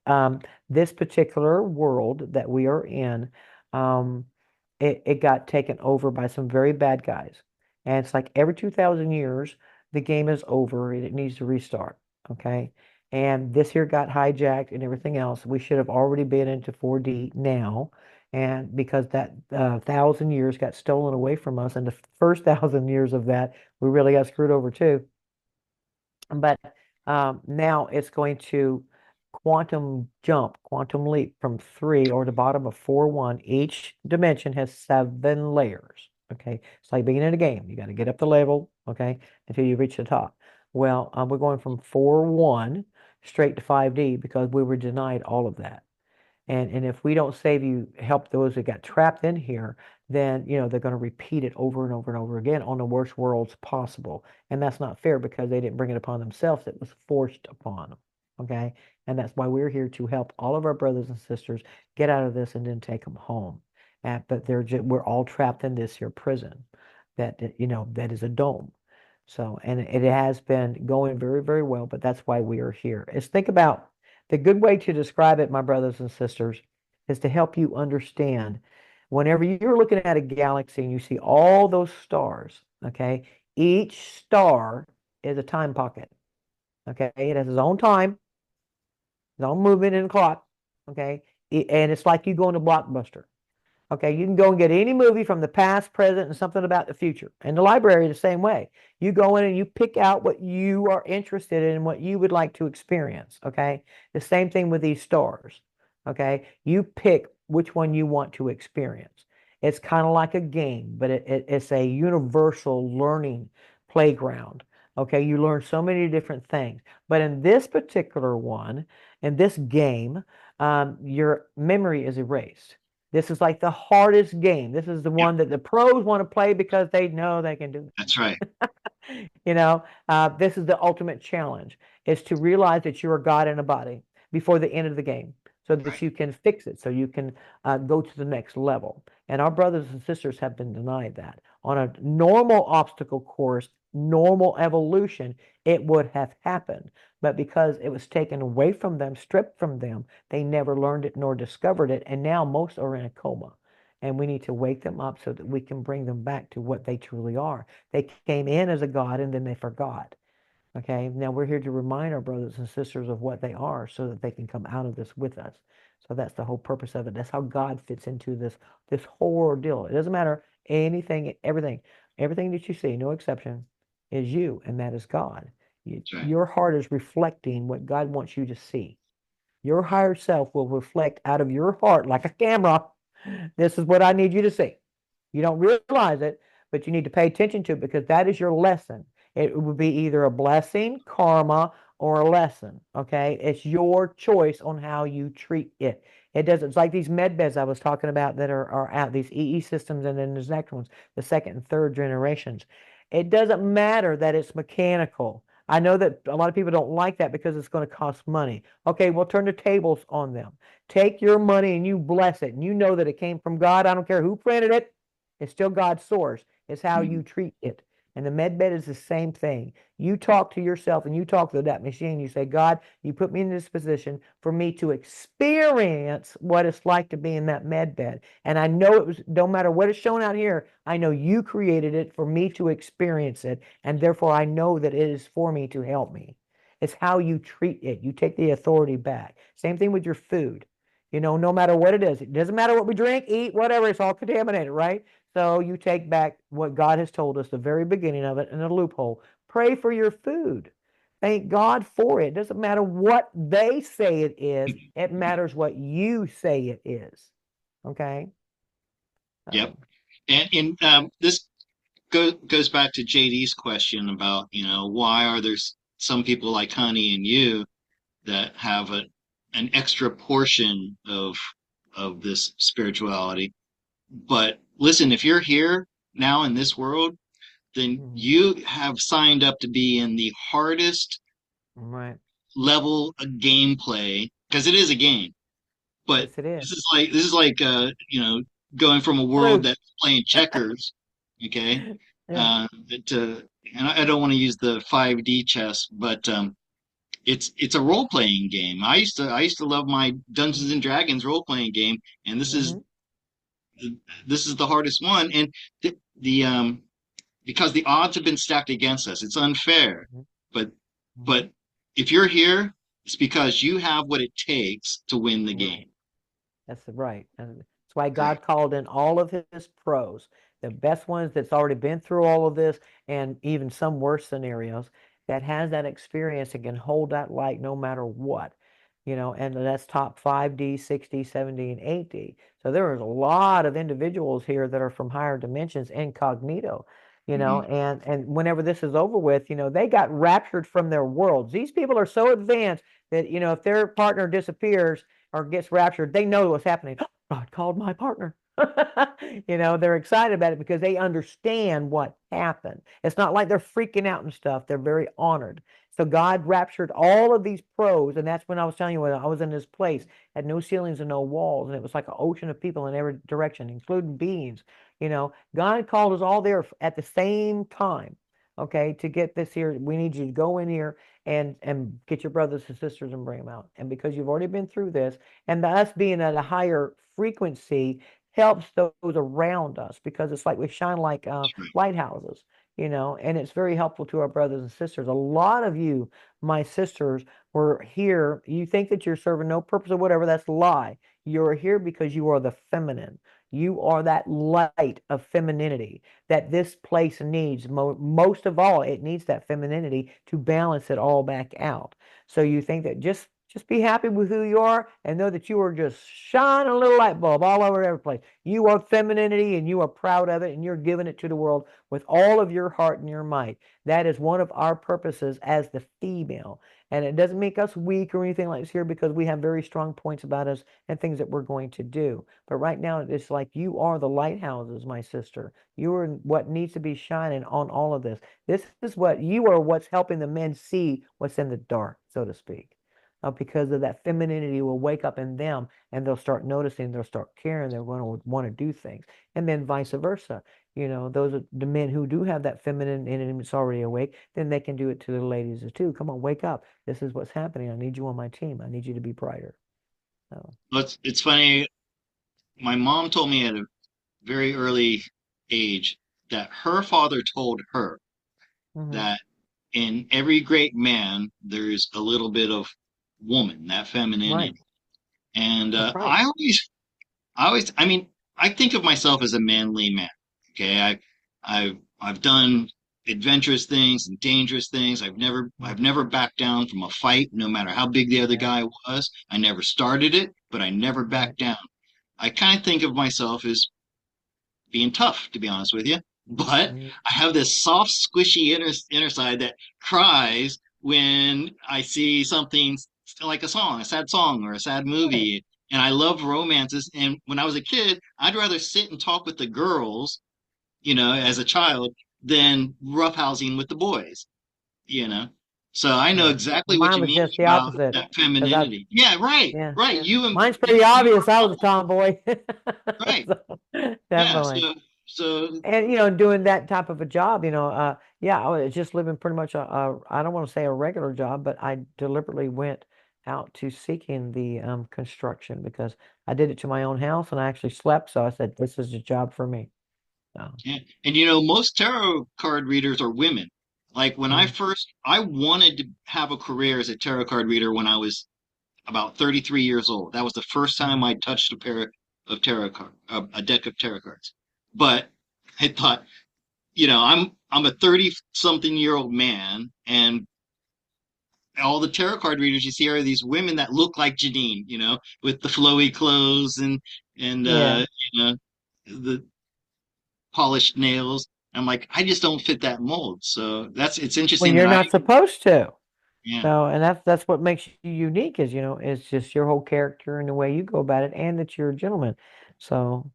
this particular world that we are in, um, it got taken over by some very bad guys. And it's like every 2,000 years, the game is over and it needs to restart. Okay. And this here got hijacked and everything else. We should have already been into 4D now. And because that 1,000 years got stolen away from us, and the first 1,000 years of that, we really got screwed over too. But now it's going to quantum jump, quantum leap from three or the bottom of 4-1. Each dimension has 7 layers. Okay. It's like being in a game. You got to get up the level, okay, until you reach the top. Well, we're going from 4-1 straight to 5D because we were denied all of that. And if we don't save you, help those that got trapped in here, then they're going to repeat it over and over and over again on the worst worlds possible. And that's not fair because they didn't bring it upon themselves. It was forced upon them. Okay. And that's why we're here to help all of our brothers and sisters get out of this and then take them home. But we're all trapped in this here prison that is a dome. So, and it has been going very, very well, but that's why we are here. Is think about the good way to describe it, my brothers and sisters, is to help you understand whenever you're looking at a galaxy and you see all those stars, okay, each star is a time pocket, okay? It has its own time, its own movement in the clock, okay? And it's like you go into Blockbuster. Okay, you can go and get any movie from the past, present, and something about the future. And the library the same way. You go in and you pick out what you are interested in and what you would like to experience. Okay, the same thing with these stars. Okay, you pick which one you want to experience. It's kind of like a game, but it's a universal learning playground. Okay, you learn so many different things. But in this particular one, in this game, your memory is erased. This is like the hardest game. This is the Yep, one that the pros want to play because they know they can do that's right. it. This is the ultimate challenge, is to realize that you're a God in a body before the end of the game so that Right. you can fix it, so you can go to the next level. And our brothers and sisters have been denied that. On a normal obstacle course, normal evolution, it would have happened. But because it was taken away from them, stripped from them, they never learned it nor discovered it. And now most are in a coma. And we need to wake them up so that we can bring them back to what they truly are. They came in as a God and then they forgot. Okay, now we're here to remind our brothers and sisters of what they are so that they can come out of this with us. So that's the whole purpose of it. That's how God fits into this whole ordeal. It doesn't matter anything, everything that you see, no exception, is you, and that is God. That's right. Your heart is reflecting what God wants you to see. Your higher self will reflect out of your heart like a camera. This is what I need you to see. You don't realize it, but you need to pay attention to it because that is your lesson. It would be either a blessing, karma, or a lesson. Okay. It's your choice on how you treat it. It doesn't, it's like these med beds I was talking about that are out, these EE systems, and then there's next ones, the second and third generations. It doesn't matter that it's mechanical. I know that a lot of people don't like that because it's going to cost money. Okay, we'll turn the tables on them. Take your money and you bless it. And you know that it came from God. I don't care who printed it. It's still God's source. It's how Mhm. you treat it. And the med bed is the same thing. You talk to yourself and you talk to that machine. You say, God, you put me in this position for me to experience what it's like to be in that med bed. And I know it was, no matter what is shown out here, I know you created it for me to experience it. And therefore, I know that it is for me to help me. It's how you treat it. You take the authority back. Same thing with your food. No matter what it is, it doesn't matter what we drink, eat, whatever, it's all contaminated, right? So you take back what God has told us, the very beginning of it, in a loophole. Pray for your food. Thank God for it. It doesn't matter what they say it is, it matters what you say it is. Okay? Yep. So, And in this goes back to JD's question about, why are there some people like Honey and you that have an extra portion of this spirituality. But listen, if you're here now in this world, then Hmm. you have signed up to be in the hardest Right. level of gameplay because it is a game. But Yes, it is. this is like going from a world Truth. that's playing checkers, okay, Yeah. uh, to and I don't want to use the 5D chess, but it's a role playing game. I used to love my Dungeons and Dragons role playing game, and Mm-hmm. this is the hardest one. And the because the odds have been stacked against us, it's unfair. But Hmm. but if you're here, it's because you have what it takes to win the Right. game. That's right. And that's why Right. God called in all of his pros, the best ones that's already been through all of this, and even some worse scenarios that has that experience and can hold that light no matter what. And that's top 5D, 6D, 7D, and 8D. So there is a lot of individuals here that are from higher dimensions incognito, Hmm. and whenever this is over with, they got raptured from their worlds. These people are so advanced that, if their partner disappears, or gets raptured, they know what's happening. God called my partner. They're excited about it because they understand what happened. It's not like they're freaking out and stuff. They're very honored. So God raptured all of these pros, and that's when I was telling you when I was in this place, had no ceilings and no walls, and it was like an ocean of people in every direction, including beings. God called us all there at the same time. Okay, to get this here, we need you to go in here and get your brothers and sisters and bring them out. And because you've already been through this, and us being at a higher frequency helps those around us because it's like we shine like lighthouses, and it's very helpful to our brothers and sisters. A lot of you, my sisters, were here. You think that you're serving no purpose or whatever, that's a lie. You're here because you are the feminine. You are that light of femininity that this place needs. Most of all, it needs that femininity to balance it all back out. So you think that just be happy with who you are and know that you are just shining a little light bulb all over every place. You are femininity and you are proud of it and you're giving it to the world with all of your heart and your might. That is one of our purposes as the female. And it doesn't make us weak or anything like this here because we have very strong points about us and things that we're going to do. But right now, it's like you are the lighthouses, my sister. You are what needs to be shining on all of this. This is what you are what's helping the men see what's in the dark, so to speak. Because of that femininity will wake up in them and they'll start noticing, they'll start caring, they're going to want to do things. And then vice versa. Those are the men who do have that feminine in them, it's already awake, then they can do it to the ladies too. Come on, wake up. This is what's happening. I need you on my team. I need you to be brighter. So, It's funny. My mom told me at a very early age that her father told her mhm. that in every great man there's a little bit of woman, that Right. femininity. And That's right. I mean, I think of myself as a manly man. Okay, I've done adventurous things and dangerous things. I've Mhm. never backed down from a fight, no matter how big the other Yeah. guy was. I never started it, but I never Right. backed down. I kind of think of myself as being tough, to be honest with you. But Mhm. I have this soft, squishy inner side that cries when I see something like a song, a sad song, or a sad Right. movie. And I love romances. And when I was a kid, I'd rather sit and talk with the girls, as a child, than roughhousing with the boys, you know. So I know Yeah. exactly what Mine you was mean just the about opposite. that Because I, femininity. Yeah, right, yeah, right. yeah. Mine's pretty You obvious. I was a are tomboy. right. So, Yeah. definitely. So And doing that type of a job, yeah, I was just living pretty much I don't want to say a regular job, but I deliberately went out to seeking the construction because I did it to my own house and I actually slept. So I said, this is a job for me. So, yeah. And most tarot card readers are women. Like when mm, I wanted to have a career as a tarot card reader when I was about 33 years old. That was the first time mhm. I touched a pair of tarot card, a deck of tarot cards. But I thought, I'm a 30 something year old man, and all the tarot card readers you see are these women that look like Janine, with the flowy clothes and Yeah. the polished nails. I'm like, I just don't fit that mold. So it's Well, interesting that you're I, not supposed to. yeah. So, and that's what makes you unique is, it's just your whole character and the way you go about it, and that you're a gentleman. So,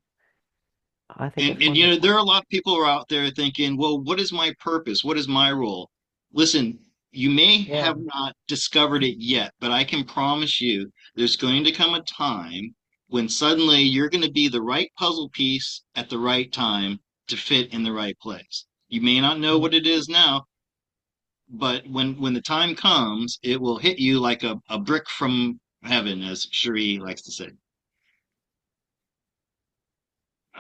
I think it's And wonderful. there are a lot of people who are out there thinking, well, what is my purpose? What is my role? Listen, you may Yeah. have not discovered it yet, but I can promise you there's going to come a time when suddenly you're going to be the right puzzle piece at the right time to fit in the right place. You may not know what it is now, but when the time comes, it will hit you like a brick from heaven, as Cherie likes to say.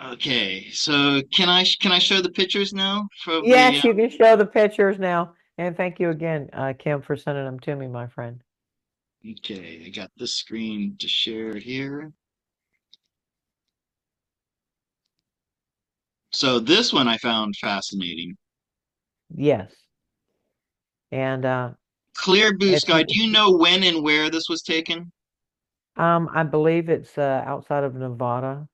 Okay, so can I show the pictures now for the Yes, you can show the pictures now. And thank you again, Kim, for sending them to me, my friend. okay, I got this screen to share here. So this one I found fascinating. Yes. And Clear blue it's sky. Do you know when and where this was taken? I believe it's outside of Nevada.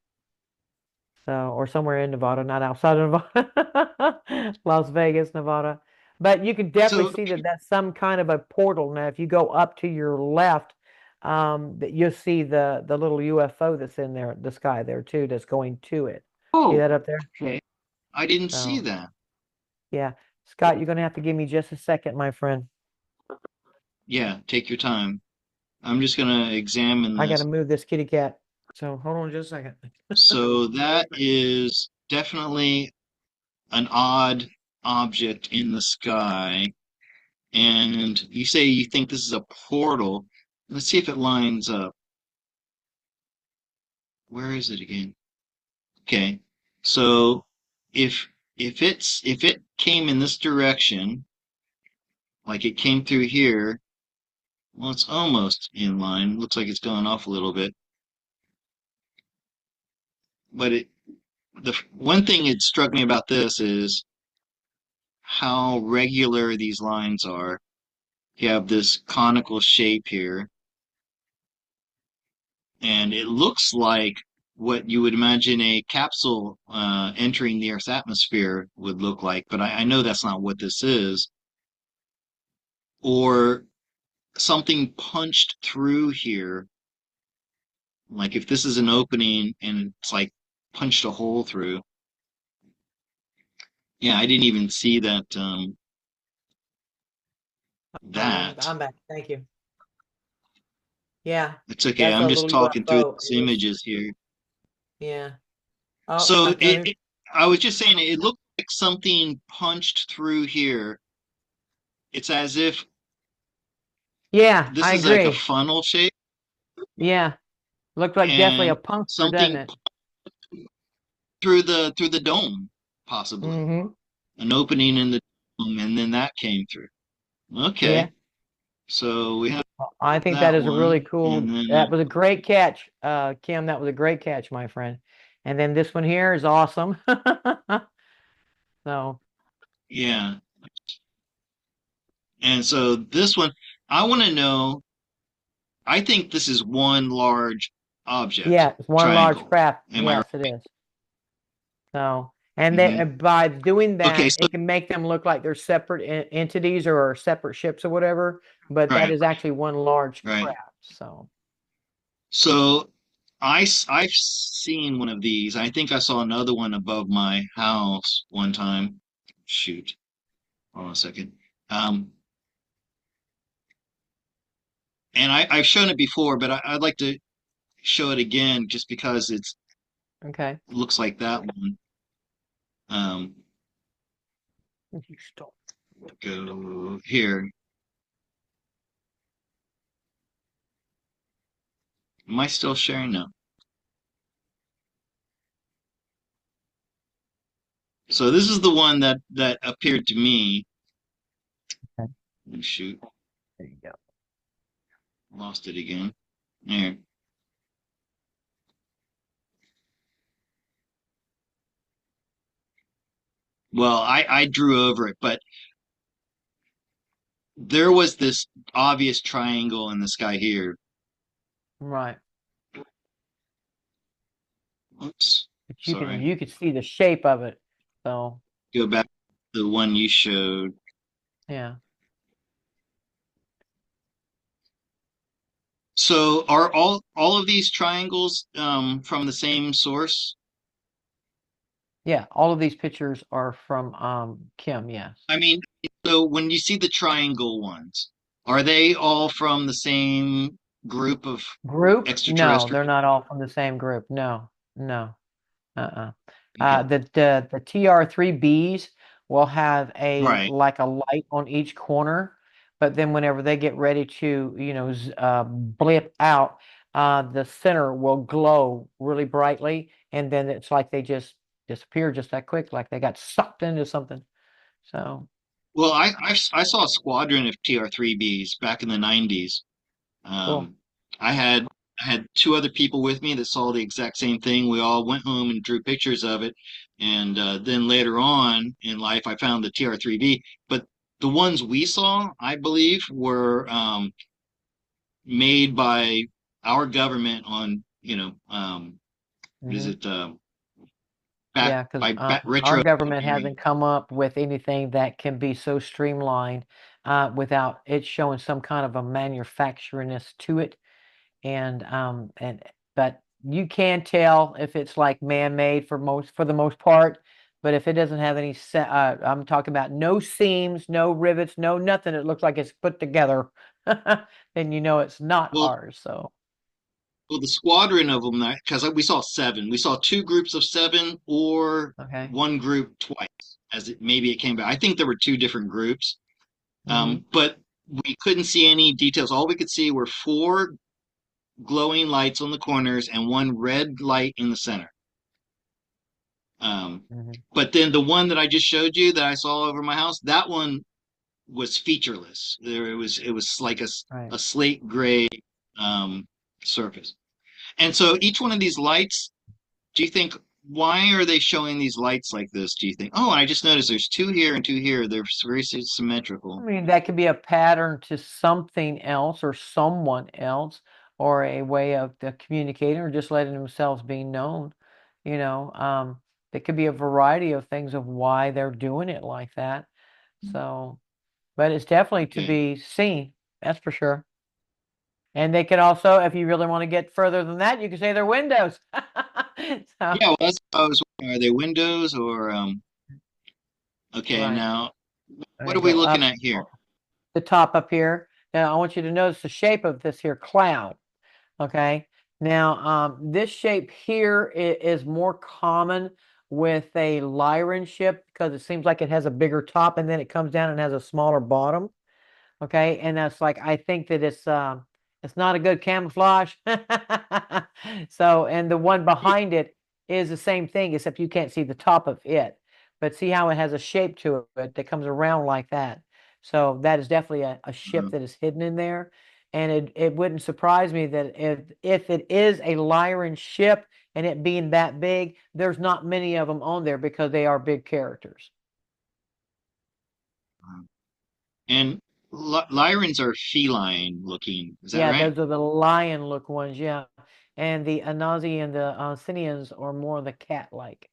So, or somewhere in Nevada, not outside of Nevada, Las Vegas, Nevada. But you can definitely So, see that that's some kind of a portal. Now, if you go up to your left, that you'll see the little UFO that's in there, the sky there too, that's going to it. See oh, that up there? okay. I didn't see So, that. yeah. Scott, you're going to have to give me just a second, my friend. Yeah, take your time. I'm just gonna examine I got to this. move this kitty cat. So, hold on just a second. So that is definitely an odd object in the sky. And you say you think this is a portal. Let's see if it lines up. Where is it again? Okay. So if it came in this direction, like it came through here, well, it's almost in line. Looks like it's going off a little bit. But the one thing it struck me about this is how regular these lines are. You have this conical shape here, and it looks like what you would imagine a capsule entering the Earth's atmosphere would look like, but I know that's not what this is. Or something punched through here, like if this is an opening and it's like punched a hole through. Yeah, I didn't even see that. That I'm back. Thank you. Yeah, it's okay. that's a I'm just little talking through UFO. these images here. Yeah. Oh, So I mean, I was just saying, it looked like something punched through here. It's as if yeah, this I is like a agree. funnel shape Yeah, looked like definitely a and puncture, doesn't something it? through the dome, possibly Mm-hmm. an opening in the dome, and then that came through. Yeah, Okay, so we have I think that that is a really one, and cool. then That was a great catch, Kim. That was a great catch, my friend. And then this one here is awesome. So, yeah, and so this one, I want to know. I think this is one large object, yeah, it's one large triangle. craft. Am I right? Yes, it is. So, and Hmm. by doing Okay, that, so it can make them look like they're separate entities or separate ships or whatever. But that right, is actually one large right. craft. So, So I've seen one of these. I think I saw another one above my house one time. Shoot, hold on a second. Um, and I've shown it before, but I'd like to show it again just because it okay. looks like that one. Um, You stole. go here. Am I still sharing? No. So this is the one that appeared to me. Okay, Oh, shoot, there you go. lost it again. There. Well, I drew over it, but there was this obvious triangle in the sky here. Right. Oops, But sorry. you could see the shape of it. So. go back to the one you showed. Yeah. So are all of these triangles from the same source? Yeah, all of these pictures are from Kim, yes. I mean, so when you see the triangle ones, are they all from the same group of Group? No, they're extraterrestrials? not all from the same group. No, no. Uh-uh. Okay. The TR3Bs will have a Right. like a light on each corner, but then whenever they get ready to, blip out, the center will glow really brightly, and then it's like they just disappear just that quick, like they got sucked into something. So Well, I saw a squadron of TR3Bs back in the 90s. cool. Um, I had I had two other people with me that saw the exact same thing. We all went home and drew pictures of it, and then later on in life, I found the TR3B. But the ones we saw, I believe, were made by our government on, is Hmm. it back Yeah, because by back our retro government engineering? hasn't come up with anything that can be so streamlined without it showing some kind of a manufacturingness to it. And but you can tell if it's like man-made for the most part. But if it doesn't have any I'm talking about no seams, no rivets, no nothing, it looks like it's put together, then you know it's not Well, ours. So well, the squadron of them, because we saw seven. We saw two groups of seven or okay. one group twice, maybe it came back. I think there were two different groups, Hmm. but we couldn't see any details. All we could see were four glowing lights on the corners and one red light in the center. Um, Hmm. but then the one that I just showed you that I saw over my house, that one was featureless. It was like Right. a slate gray um, surface. And so each one of these lights, do you think, why are they showing these lights like this? Do you think, oh, and I just noticed there's two here and two here. They're very I symmetrical. mean, that could be a pattern to something else or someone else, or a way of communicating or just letting themselves be known. You know, there could be a variety of things of why they're doing it like that. So, but it's definitely to Okay. be seen. That's for sure. And they can also, if you really want to get further than that, you can say they're windows. So, Yeah, well, that's what I was wondering. Are they windows or okay, right. now And what are they we go looking up at here? the top up here. Now, I want you to notice the shape of this here cloud. Okay. Now, this shape here is more common with a Lyran ship because it seems like it has a bigger top and then it comes down and has a smaller bottom. Okay, and that's like I think that it's not a good camouflage. So, and the one behind it is the same thing, except you can't see the top of it. But see how it has a shape to it that comes around like that. So that is definitely a ship Uh, that is hidden in there. And it wouldn't surprise me that if it is a Lyran ship and it being that big, there's not many of them on there because they are big characters. and Lyrans are feline looking. Is that Yeah, right? those are the lion look ones, yeah. And the Anazi and the Sinians are more the cat-like.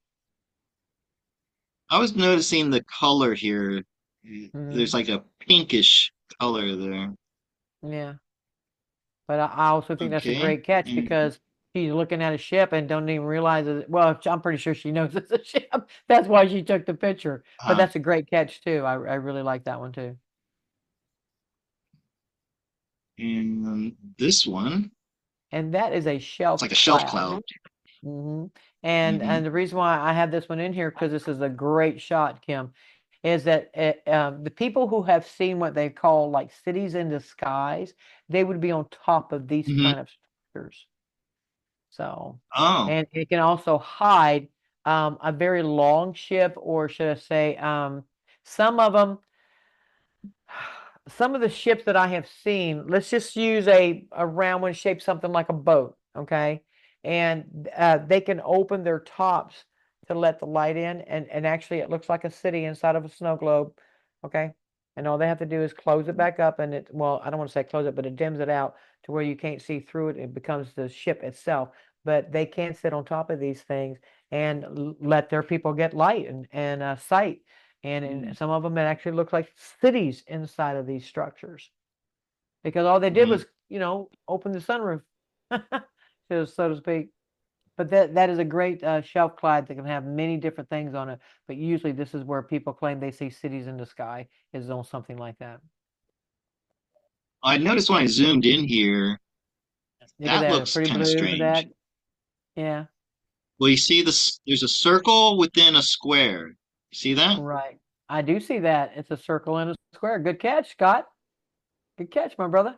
I was noticing the color here. There's Hmm. like a pinkish color there. Yeah. But I also think that's a Okay. great catch And, because she's looking at a ship and don't even realize it. Well, I'm pretty sure she knows it's a ship. That's why she took the picture. But uh, that's a great catch too. I really like that one too. and this one, And that is a it's shelf like a shelf cloud. cloud. Hmm. And Hmm. the reason why I have this one in here because this is a great shot, Kim, is that the people who have seen what they call like cities in the skies, they would be on top of these Hmm. kind of structures. So, Oh, and it can also hide a very long ship, or should I say, some of them some of the ships that I have seen, let's just use a round one shaped something like a boat, okay? And they can open their tops to let the light in, and actually it looks like a city inside of a snow globe, okay? And all they have to do is close it back up, and well, I don't want to say close it, but it dims it out to where you can't see through it. It becomes the ship itself. But they can sit on top of these things and let their people get light and sight. And in Mm-hmm. some of them, it actually looks like cities inside of these structures because all they did Mm-hmm. was, open the sunroof, so to speak. But that is a great shelf cloud that can have many different things on it. But usually, this is where people claim they see cities in the sky is on something like that. I noticed when I zoomed in here, Look at that that, a looks pretty kind of blue for strange. that. Yeah, Well, you see this, there's a circle within a square. See that? right. I do see that. It's a circle and a square. Good catch, Scott. Good catch, my brother.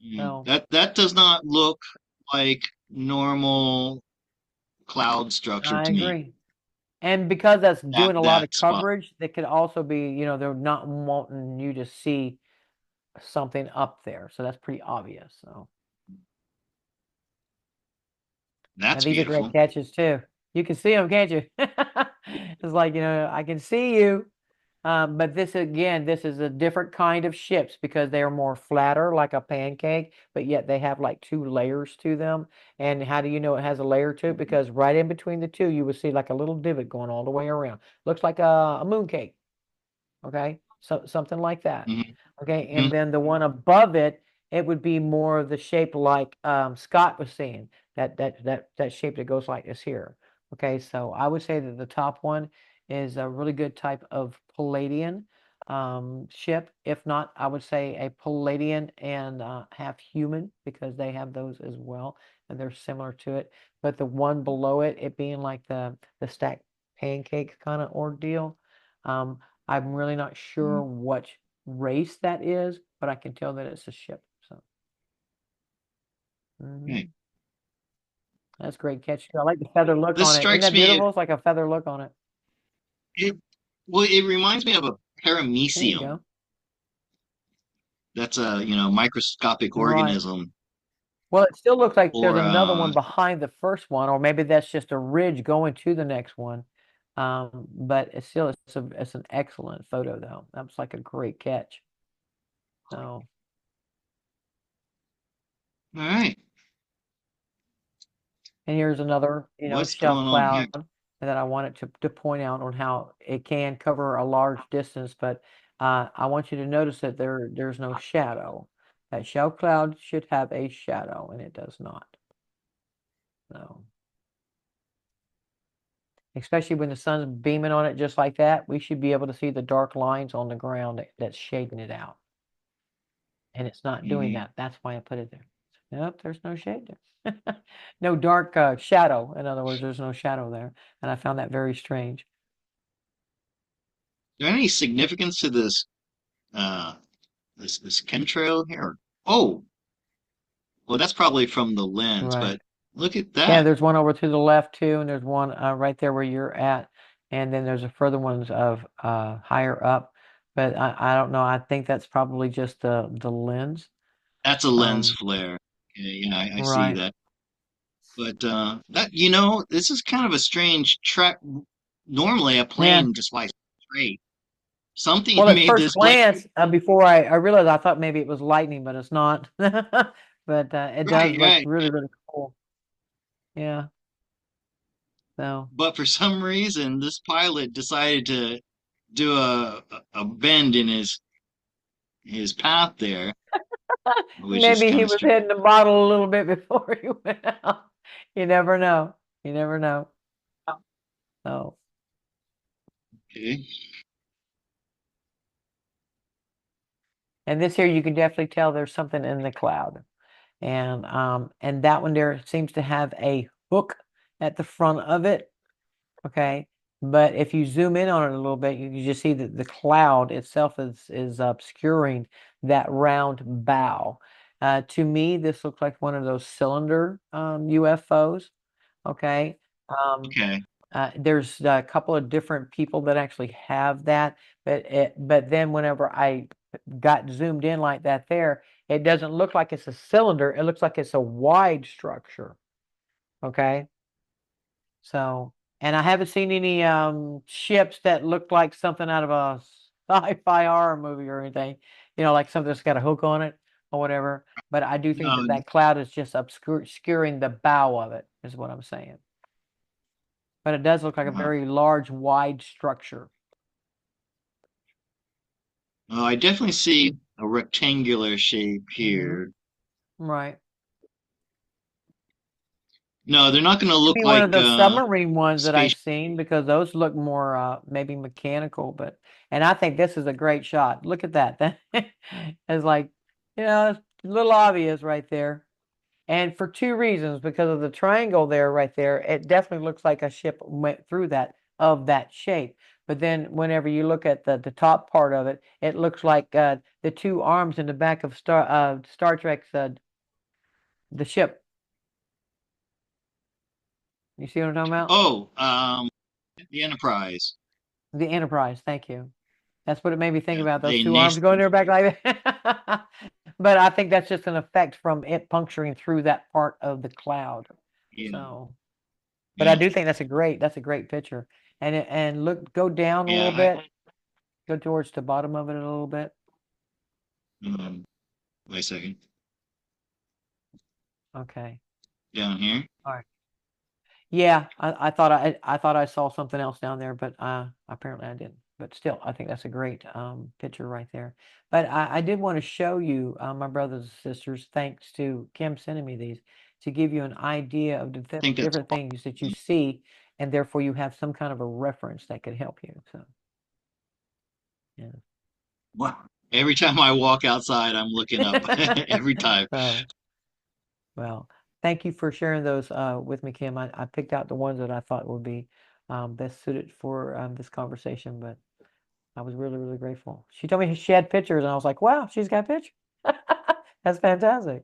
Mm, So that does not look like normal cloud structure I to me. agree. And because that's doing a lot of That spot. coverage, that could also be, they're not wanting you to see something up there. So that's pretty obvious. So and That's these are great beautiful. catches too. You can see them, can't you? It's like, I can see you. But this again, this is a different kind of ships because they are more flatter, like a pancake, but yet they have like two layers to them. And how do you know it has a layer to it? Because right in between the two, you will see like a little divot going all the way around. Looks like a moon cake. Okay, so something like that. Hmm. Okay, Hmm. and then the one above it, it would be more of the shape like Scott was saying, that shape that goes like this here. Okay, so I would say that the top one is a really good type of Palladian ship. If not, I would say a Palladian and half human because they have those as well, and they're similar to it. But the one below it, it being like the stacked pancake kind of ordeal. Um, I'm really not sure what race that is, but I can tell that it's a ship. So Okay. that's a great catch. I like the feather look This on it. Isn't strikes that me. beautiful? It's like a feather look on it. It well, it reminds me of a There you paramecium. go. That's a microscopic Right. organism. Well, it still looks like there's Or another one behind the first one, or maybe that's just a ridge going to the next one. But it's an excellent photo though. That was like a great catch. So. all right, And here's another, what's shelf going on here? cloud that I wanted to point out on how it can cover a large distance, but I want you to notice that there's no shadow. That shelf cloud should have a shadow, and it does not. No. Especially when the sun's beaming on it just like that, we should be able to see the dark lines on the ground that's shading it out. And it's not doing Hmm. that. That's why I put it there. Nope, there's no shade there. No dark shadow. In other words, there's no shadow there. And I found that very strange. Is there any significance to uh this chemtrail here? Oh, well, that's probably from the lens, Right. but look at Yeah, that. there's one over to the left too, and there's one right there where you're at, and then there's a further ones of higher up. But I don't know. I think that's probably just the lens. That's a lens Um, flare. Okay, yeah, I see right. that. But that this is kind of a strange track. Normally, a Yeah. plane just flies straight. Something Well, at made first this plane. glance, before I realized, I thought maybe it was lightning, but it's not. But it does Right, look right. really, really cool. Yeah. So. But for some reason, this pilot decided to do a bend in his path there, which is Maybe he kind of was strange. hitting the bottle a little bit before he went out. You never know. You never know. So, Okay. and this here, you can definitely tell there's something in the cloud. And that one there seems to have a hook at the front of it. Okay. But if you zoom in on it a little bit, you can just see that the cloud itself is obscuring that round bow. To me, this looks like one of those cylinder UFOs. Okay. Um, Okay. there's a couple of different people that actually have that, but then whenever I got zoomed in like that there, it doesn't look like it's a cylinder. It looks like it's a wide structure. Okay. So, and I haven't seen any ships that look like something out of a sci-fi horror movie or anything, like something that's got a hook on it or whatever. But I do think that No, that cloud is just obscuring the bow of it, is what I'm saying. but it does look like a Uh, very large, wide structure. I definitely see a rectangular shape Hmm. here. Right. No, they're not going to look Maybe one of like those submarine ones that space. I've seen because those look more maybe mechanical, but and I think this is a great shot. Look at that. That is like, it's a little obvious right there. And for two reasons, because of the triangle there, right there, it definitely looks like a ship went through that of that shape. But then whenever you look at the top part of it, it looks like the two arms in the back of Star Trek's the ship. You see what I'm talking about? Oh, the Enterprise. The Enterprise. Thank you. That's what it made me think Yeah, about, those they two arms nased going there back like that. But I think that's just an effect from it puncturing through that part of the cloud. yeah, So, but I yeah, do think that's a great picture. And look, go down a little yeah. bit, go towards the bottom of it a little bit. Wait a second. Okay. Down here. All right. Yeah, I thought I saw something else down there, but apparently I didn't. But still, I think that's a great picture right there. But I did want to show you, my brothers and sisters, thanks to Kim sending me these, to give you an idea of the I think that's different things that you see, and therefore you have some kind of a reference that could help you. So, yeah. wow. Every time I walk outside, I'm looking up. Every time. So, well, thank you for sharing those with me, Kim. I picked out the ones that I thought would be best suited for this conversation, but I was really, really grateful. She told me she had pictures, and I was like, wow, she's got pictures. That's fantastic.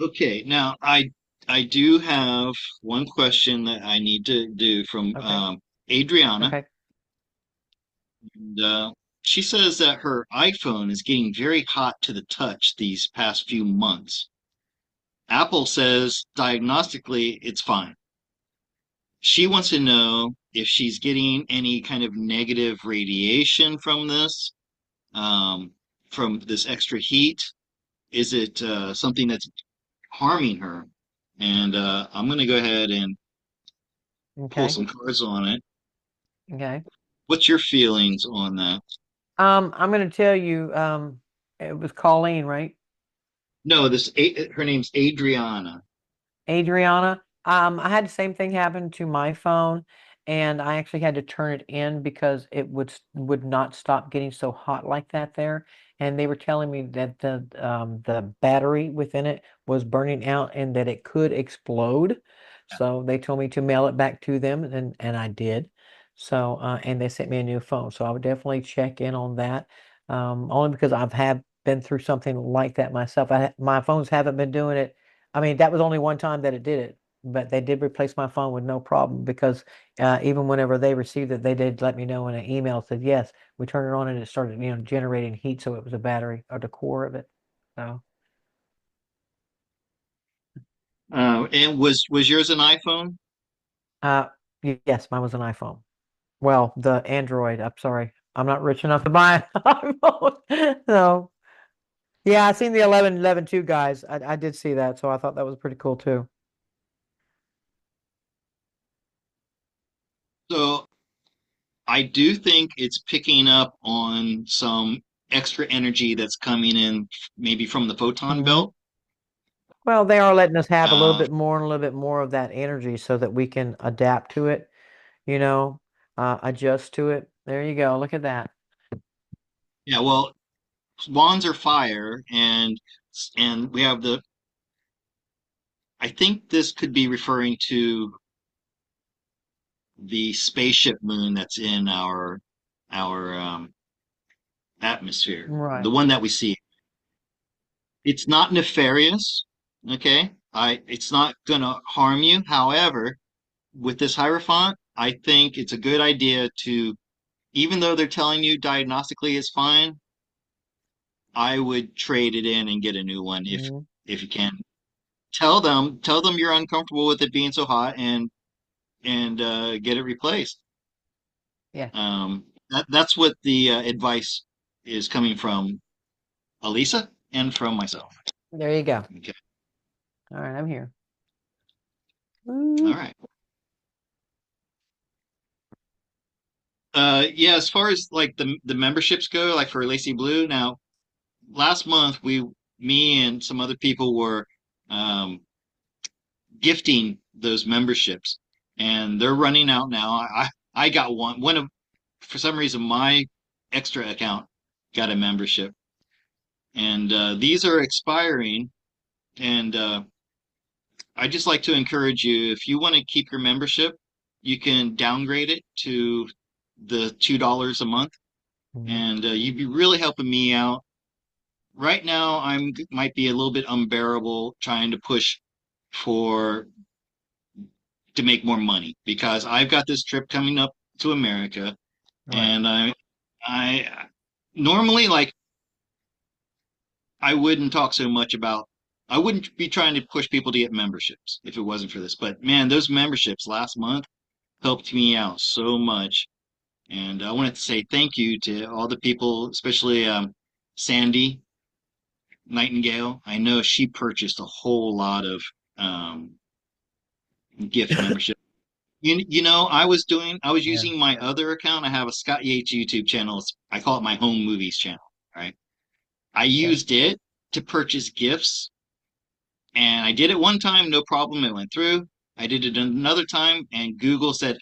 Okay, now I do have one question that I need to do from Okay. Adriana. Okay. And, she says that her iPhone is getting very hot to the touch these past few months. Apple says diagnostically it's fine. She wants to know if she's getting any kind of negative radiation um, from this extra heat. Is it something that's harming her? And I'm going to go ahead and pull Okay. some cards on it. Okay. What's your feelings on that? I'm going to tell you, it was Colleen, right? No, her name's Adriana. Adriana. I had the same thing happen to my phone, and I actually had to turn it in because it would not stop getting so hot like that there. And they were telling me that the battery within it was burning out and that it could explode. So they told me to mail it back to them, and I did. So and they sent me a new phone. So I would definitely check in on that. Only because I've had been through something like that myself. My phones haven't been doing it. I mean, that was only one time that it did it, but they did replace my phone with no problem because even whenever they received it, they did let me know in an email, said, yes, we turned it on and it started, generating heat. So it was a battery or the core of it. So, And was yours an iPhone? uh, yes, mine was an iPhone. Well, the Android, I'm sorry. I'm not rich enough to buy an iPhone. So, yeah, I seen the 11 too, guys. I did see that. So I thought that was pretty cool too. So I do think it's picking up on some extra energy that's coming in, maybe from the photon Hmm. belt. Well, they are letting us have a little Uh, bit more and a little bit more of that energy so that we can adapt to it, you know, adjust to it. There you go. Look at that. yeah, well, wands are fire, and we have the. I think this could be referring to the spaceship moon that's in our atmosphere, Right. the one that we see. It's not nefarious, okay? It's not gonna harm you. However, with this Hierophant, I think it's a good idea to, even though they're telling you diagnostically it's fine, I would trade it in and get a new one Hmm. if you can. Tell them you're uncomfortable with it being so hot and get it replaced. Yeah. That's what the advice is coming from Alisa and from myself. There you go. Okay. All right. I'm here. All Woo. right. Yeah, as far as like the memberships go, like for Lacy Blue, now last month me and some other people were um, gifting those memberships, and they're running out now. I got one of for some reason my extra account got a membership, and these are expiring. And I just like to encourage you if you want to keep your membership, you can downgrade it to the $2 a month, Mhm. and you'd be really helping me out. Right now, I'm might be a little bit unbearable trying to push for to make more money because I've got this trip coming up to America, Right. and I normally like I wouldn't talk so much about I wouldn't be trying to push people to get memberships if it wasn't for this. But man, those memberships last month helped me out so much. And I wanted to say thank you to all the people, especially Sandy Nightingale. I know she purchased a whole lot of um, gift membership. I was Yeah. using my other account. I have a Scott Yates YouTube channel. I call it my home movies channel, right? I Okay. used it to purchase gifts, and I did it one time, no problem. It went through. I did it another time, and Google said,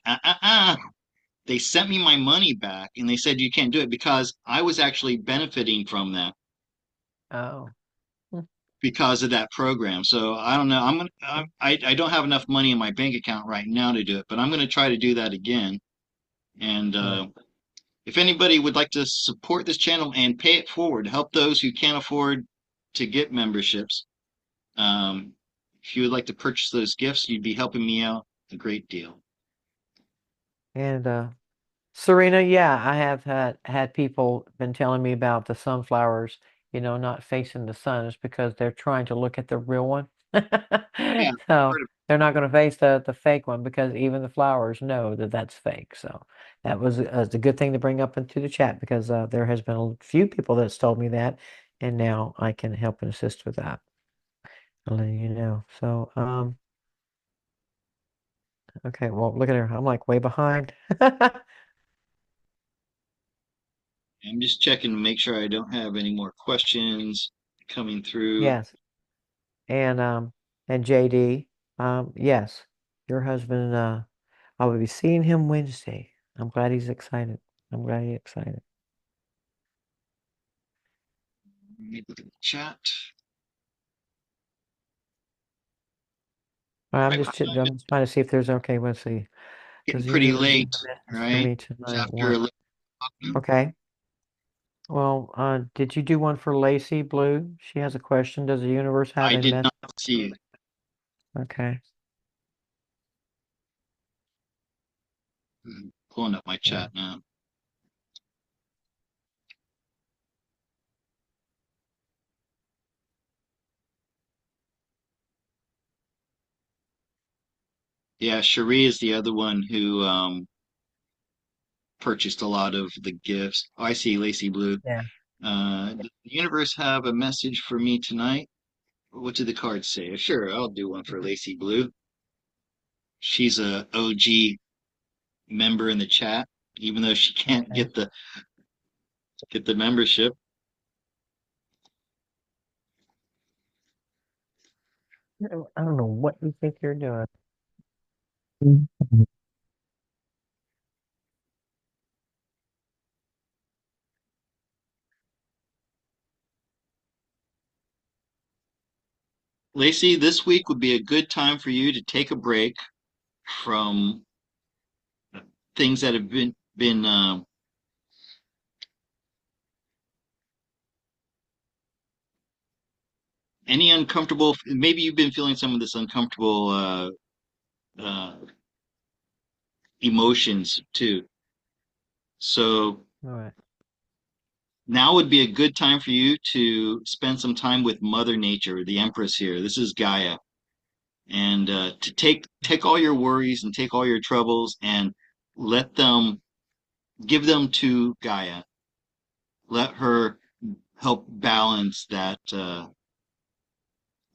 They sent me my money back, and they said you can't do it because I was actually benefiting from that Oh. Hmm. because of that program. So I don't know. I don't have enough money in my bank account right now to do it, but I'm gonna try to do that again. And Right. if anybody would like to support this channel and pay it forward, help those who can't afford to get memberships, um, if you would like to purchase those gifts, you'd be helping me out a great deal. And Serena, yeah, I have had people been telling me about the sunflowers, not facing the sun is because they're trying to look at the real one. Yeah, So heard of- they're not going to face the fake one because even the flowers know that that's fake. So that was a good thing to bring up into the chat because there has been a few people that's told me that, and now I can help and assist with that. I'll let you know. So okay, well look at her. I'm like way behind. I'm just checking to make sure I don't have any more questions coming through. Yes. And JD, yes, your husband, I will be seeing him Wednesday. I'm glad he's excited. I'm glad he's excited. Let me look at the chat. I'm Right, just what time? I'm just trying to see if there's okay. Let's see. Getting Does the pretty universe have late, a message for right? me It's tonight? after What? 11 o'clock now. Okay. Well, did you do one for Lacey Blue? She has a question. Does the universe have I a did message? not see it. Okay. Pulling up my Yeah. chat now. Yeah, Cherie is the other one who purchased a lot of the gifts. Oh, I see Lacey Blue. Yeah. Does the universe have a message for me tonight? What did the cards say? Sure, I'll do one for Lacey Blue. She's a OG member in the chat, even though she can't Okay. get the membership. I don't know what you think you're doing. Mhm. Lacey, this week would be a good time for you to take a break from things that have been any uncomfortable. Maybe you've been feeling some of this uncomfortable uh, emotions too. So All right. now would be a good time for you to spend some time with Mother Nature, the Empress here. This is Gaia, and to take all your worries and take all your troubles and let them give them to Gaia. Let her help balance that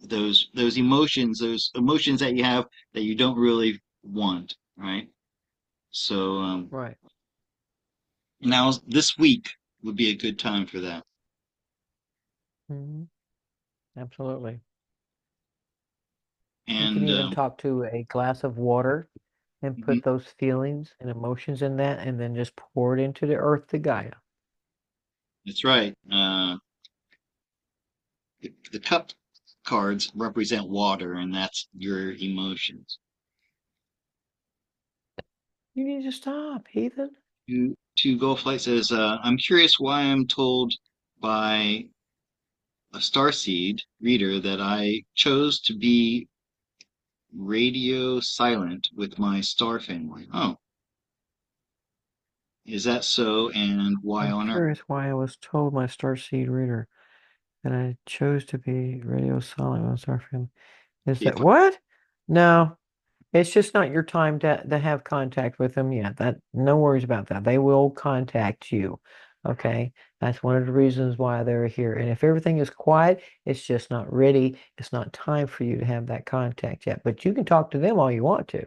those emotions that you have that you don't really want, right? So Right. Now, this week would be a good time for that. Hmm. Absolutely. You can And even talk to a glass of water and mhm, put those feelings and emotions in that and then just pour it into the earth to Gaia. that's right. The cup cards represent water, and that's your emotions. You need to stop, heathen. To Go Flight says, I'm curious why I'm told by a starseed reader that I chose to be radio silent with my star family. Oh, is that so? And why I'm on earth? curious why I was told my starseed reader that I chose to be radio silent on Starfield. Is If that what? No. It's just not your time to have contact with them yet. That no worries about that. They will contact you. Okay. That's one of the reasons why they're here. And if everything is quiet, it's just not ready. It's not time for you to have that contact yet. But you can talk to them all you want to.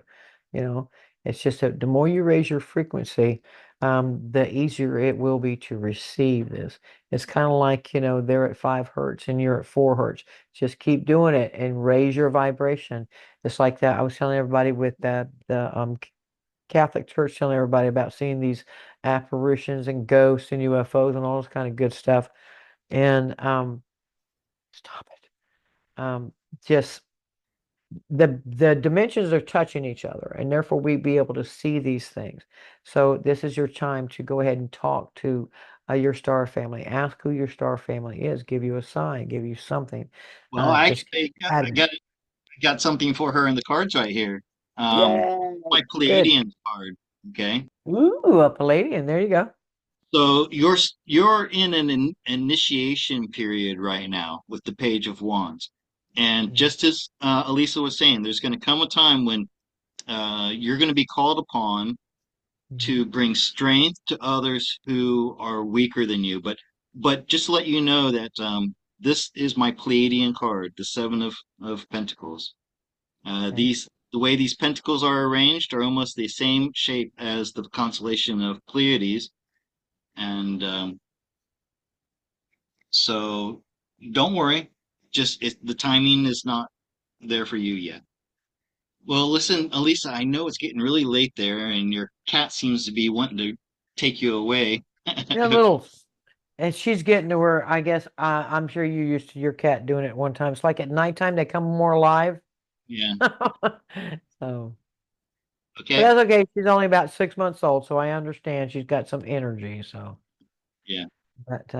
You know, it's just that the more you raise your frequency, the easier it will be to receive this. It's kind of like, they're at 5 hertz and you're at 4 hertz. Just keep doing it and raise your vibration. It's like that. I was telling everybody with the Catholic Church, telling everybody about seeing these apparitions and ghosts and UFOs and all this kind of good stuff. And stop it. Just the dimensions are touching each other, and therefore we be able to see these things. So this is your time to go ahead and talk to your star family. Ask who your star family is. Give you a sign. Give you something. Well, I Just actually add I it. got something for her in the cards right here. My Yay! Good. Pleiadian card. Okay. Ooh, a Palladian. There you go. So you're in an initiation period right now with the Page of Wands, and Mhm. just as Alisa was saying, there's going to come a time when you're going to be called upon Mhm. to bring strength to others who are weaker than you. But just to let you know that this is my Pleiadian card, the Seven of Pentacles. Okay. The way these pentacles are arranged are almost the same shape as the constellation of Pleiades, and so don't worry. The timing is not there for you yet. Well, listen, Elisa, I know it's getting really late there, and your cat seems to be wanting to take you away. Yeah, little, and she's getting to where I guess I'm sure you used to your cat doing it at one time. It's like at nighttime they come more alive. Yeah. So, but Okay. that's okay. She's only about 6 months old, so I understand she's got some energy. So, Yeah. but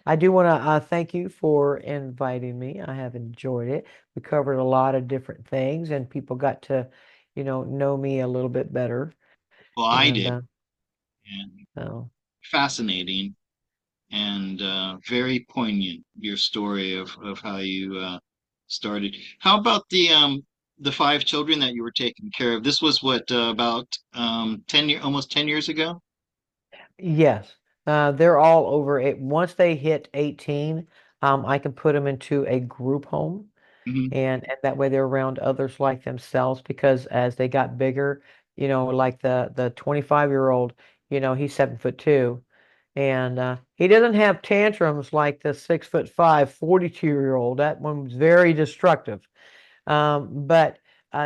I do want to thank you for inviting me. I have enjoyed it. We covered a lot of different things, and people got to, know me a little bit better. Well, I And did, and so, fascinating and very poignant. Your story of how you started. How about the five children that you were taking care of? This was what about almost 10 years ago. yes, they're all over it. Once they hit 18, I can put them into a group home, Hmm. and that way they're around others like themselves. Because as they got bigger, like the 25-year-old, he's 7'2", and he doesn't have tantrums like the 6'5", 42-year-old. That one was very destructive. But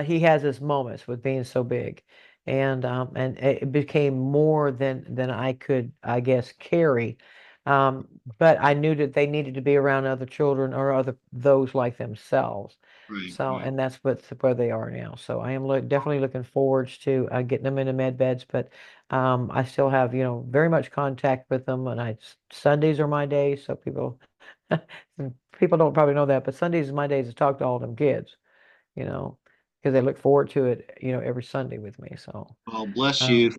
he has his moments with being so big, and it became more than I could, I guess, carry. But I knew that they needed to be around other children or other those like themselves. Right, So, right. and that's where they are now. So I am definitely looking forward to getting them into med beds, but I still have, very much contact with them, and Sundays are my days. So people don't probably know that, but Sundays is my days to talk to all them kids, you know, because they look forward to it, every Sunday with me. So, Well, bless you um,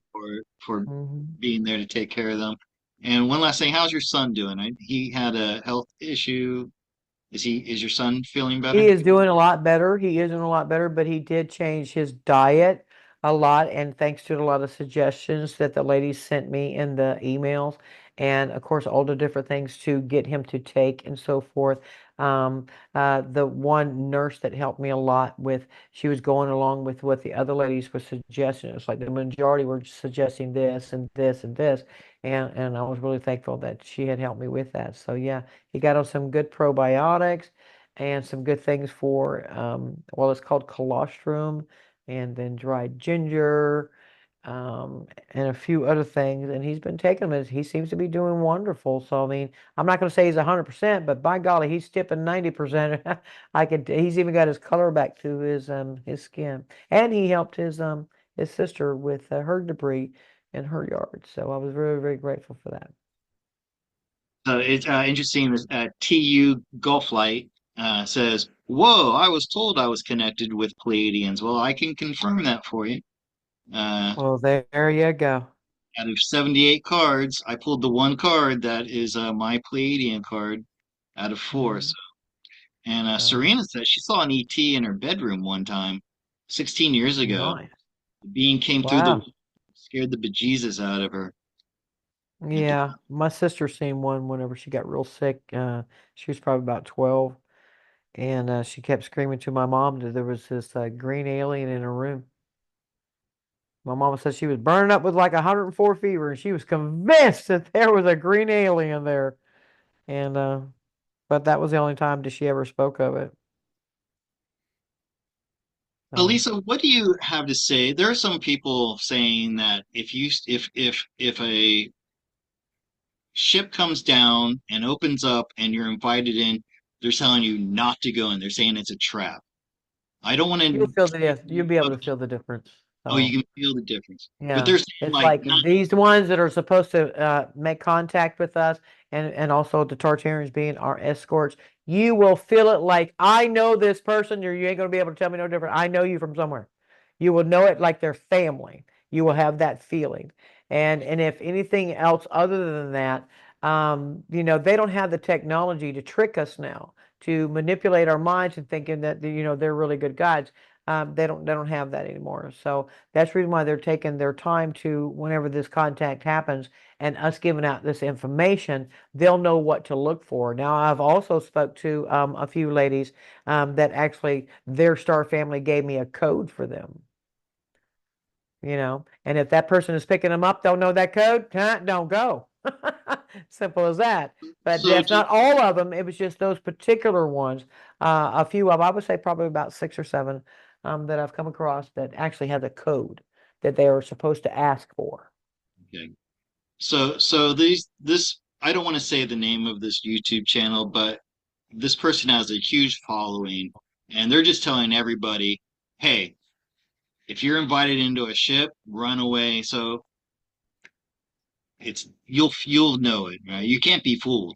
for mhm. being there to take care of them. And one last thing, how's your son doing? He had a health issue. Is your son feeling He better? is doing a lot better. He is doing a lot better, but he did change his diet. a lot, and thanks to a lot of suggestions that the ladies sent me in the emails, and of course all the different things to get him to take and so forth. Um, the one nurse that helped me a lot with, she was going along with what the other ladies were suggesting. It's like the majority were suggesting this and this and this, and I was really thankful that she had helped me with that. So yeah, he got on some good probiotics and some good things for well, it's called colostrum, and then dried ginger, and a few other things. And he's been taking them. He seems to be doing wonderful. So I mean, I'm not going to say he's 100%, but by golly, he's tipping 90%. I could. He's even got his color back to his skin, and he helped his sister with her debris in her yard. So I was very very grateful for that. So it's interesting. This TU Golf Light says, "Whoa! I was told I was connected with Pleiadians." Well, I can confirm that for you. Uh, Well, there you go. Out of 78 cards, I pulled the one card that is my Pleiadian card out of four. So, Mhm. and So Serena says she saw an ET in her bedroom one time, 16 years ago. nice. The being came through the Wow. wall, scared the bejesus out of her. And Yeah, my sister seen one whenever she got real sick. She was probably about 12, and she kept screaming to my mom that there was this green alien in her room. My mama said she was burning up with like 104 fever, and she was convinced that there was a green alien there. And but that was the only time that she ever spoke of it. So Alisa, what do you have to say? There are some people saying that if a ship comes down and opens up and you're invited in, they're telling you not to go in. They're saying it's a trap. I don't want you'll to feel say you'll anything be able to about, feel the difference. oh, So. you can feel the difference. But Yeah, they're saying it's like like not these ones that are supposed to make contact with us, and also the Tartarians being our escorts. You will feel it like I know this person. You ain't gonna be able to tell me no different. I know you from somewhere. You will know it like they're family. You will have that feeling. And if anything else other than that, they don't have the technology to trick us now, to manipulate our minds and thinking that they're really good guides. They don't have that anymore. So that's the reason why they're taking their time to, whenever this contact happens and us giving out this information, they'll know what to look for. Now, I've also spoke to a few ladies that actually their star family gave me a code for them. And if that person is picking them up, they'll know that code. Don't go. Simple as that. But so that's just not all of them. It was just those particular ones. A few of, I would say probably about six or seven that I've come across that actually have a code that they are supposed to ask for. okay. So this I don't want to say the name of this YouTube channel, but this person has a huge following, and they're just telling everybody, hey, if you're invited into a ship, run away. So it's you'll know it, right? You can't be fooled.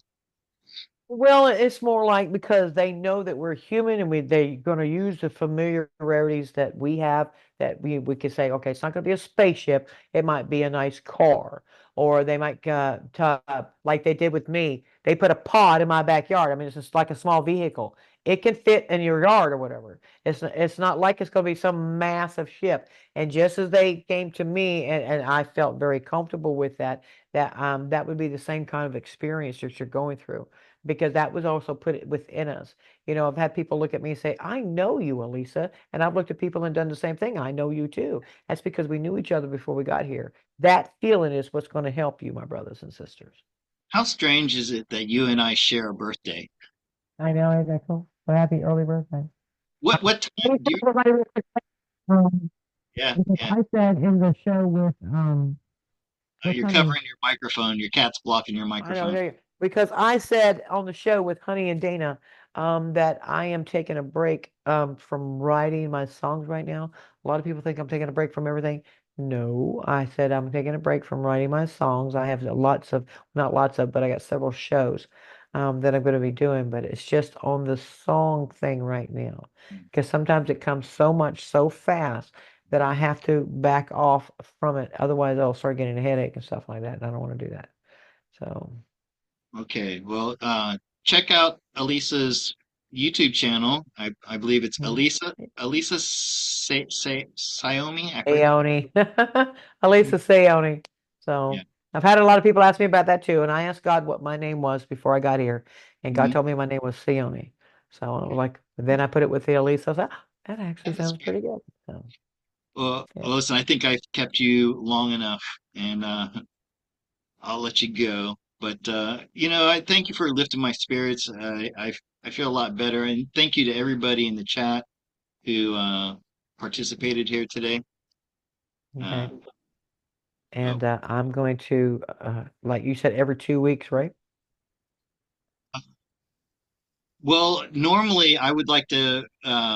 Well, it's more like because they know that we're human, and they're going to use the familiarities that we have, that we could say, okay, it's not going to be a spaceship. It might be a nice car, or they might like they did with me. They put a pod in my backyard. I mean, it's just like a small vehicle. It can fit in your yard or whatever. It's not like it's going to be some massive ship. And just as they came to me, and I felt very comfortable with that, that would be the same kind of experience that you're going through, because that was also put within us. I've had people look at me and say, I know you, Alisa. And I've looked at people and done the same thing. I know you too. That's because we knew each other before we got here. That feeling is what's going to help you, my brothers and sisters. How strange is it that you and I share a birthday? I know, isn't that cool? Well, happy early birthday. What time Let me do tell you? everybody real quick, Yeah, because yeah. I said in the show with You're Honey. covering your microphone. Your cat's blocking your I know, microphone. there you because I said on the show with Honey and Dana that I am taking a break from writing my songs right now. A lot of people think I'm taking a break from everything. No, I said I'm taking a break from writing my songs. I have lots of, not lots of, but I got several shows that I'm going to be doing, but it's just on the song thing right now. Because sometimes it comes so much so fast that I have to back off from it. Otherwise, I'll start getting a headache and stuff like that, and I don't want to do that. So, Okay, well, check out Elisa's. YouTube channel. I believe it's Mm. Alisa Siomi. I forget. Sayoni. Alisa Sayoni. Yeah. So I've had a lot of people ask me about that too, and I asked God what my name was before I got here, and God Mhm. told me my name was Sayoni. So I was like, then I put it with the Alisa. I was like, "Ah, that actually That's sounds good. pretty good." So yeah. Well, listen, I think I've kept you long enough, and I'll let you go. But I thank you for lifting my spirits. I feel a lot better, and thank you to everybody in the chat who participated here today. Uh, Okay. oh, And I'm going to, like you said, every 2 weeks, right? well, normally I would like to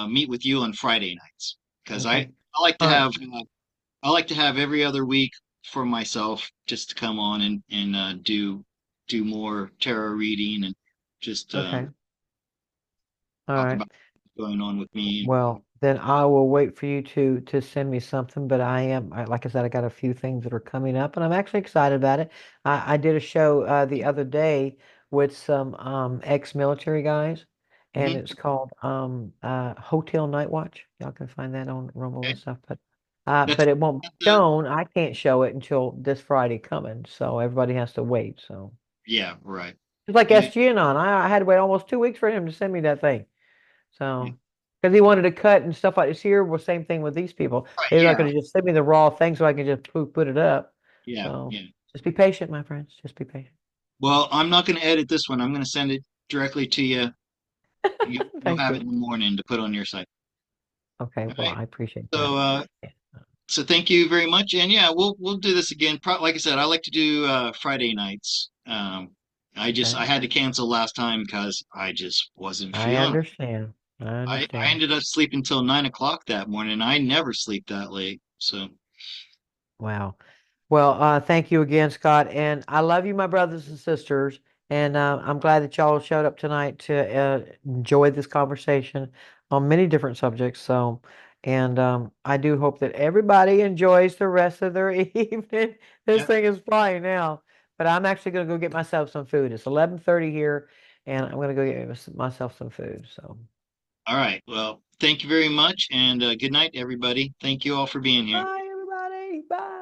meet with you on Friday nights because Okay. I like to All right. have I like to have every other week for myself just to come on and do more tarot reading and just Okay. All talk right. about what's going on with me. Well, then I will wait for you to send me something. But like I said, I got a few things that are coming up, and I'm actually excited about it. I did a show the other day with some ex-military guys, and Mhm. it's called Hotel Night Watch. Y'all can find that on Rumble and Okay. stuff. But That's it won't be the shown. I can't show it until this Friday coming, so everybody has to wait. So yeah, right. it's like Yeah, SGN. I had to wait almost 2 weeks for him to send me that thing. yeah. So, because he wanted to cut and stuff like this here, was same thing with these people. Right, They're not yeah, going to just send me the raw thing so I can just put it up. yeah, So, yeah. just be patient, my friends. Just be patient. Well, I'm not going to edit this one. I'm going to send it directly to you. You'll Thank have it you. in the morning to put on your site. Okay, All well, right. I appreciate that. So, Yeah. so thank you very much. And yeah, we'll do this again. Like I said, I like to do Friday nights. I Okay. had to cancel last time because I just wasn't I feeling it. understand. I I understand. ended up sleeping till 9 o'clock that morning. I never sleep that late. So Wow. Well, thank you again, Scott. And I love you, my brothers and sisters. And I'm glad that y'all showed up tonight to enjoy this conversation on many different subjects. So, and I do hope that everybody enjoys the rest of their evening. This yeah. thing is flying now, but I'm actually going to go get myself some food. It's 11:30 here, and I'm going to go get myself some food. So, All right. Well, thank you very much, and good night, everybody. Thank you all for being here. bye, everybody. Bye.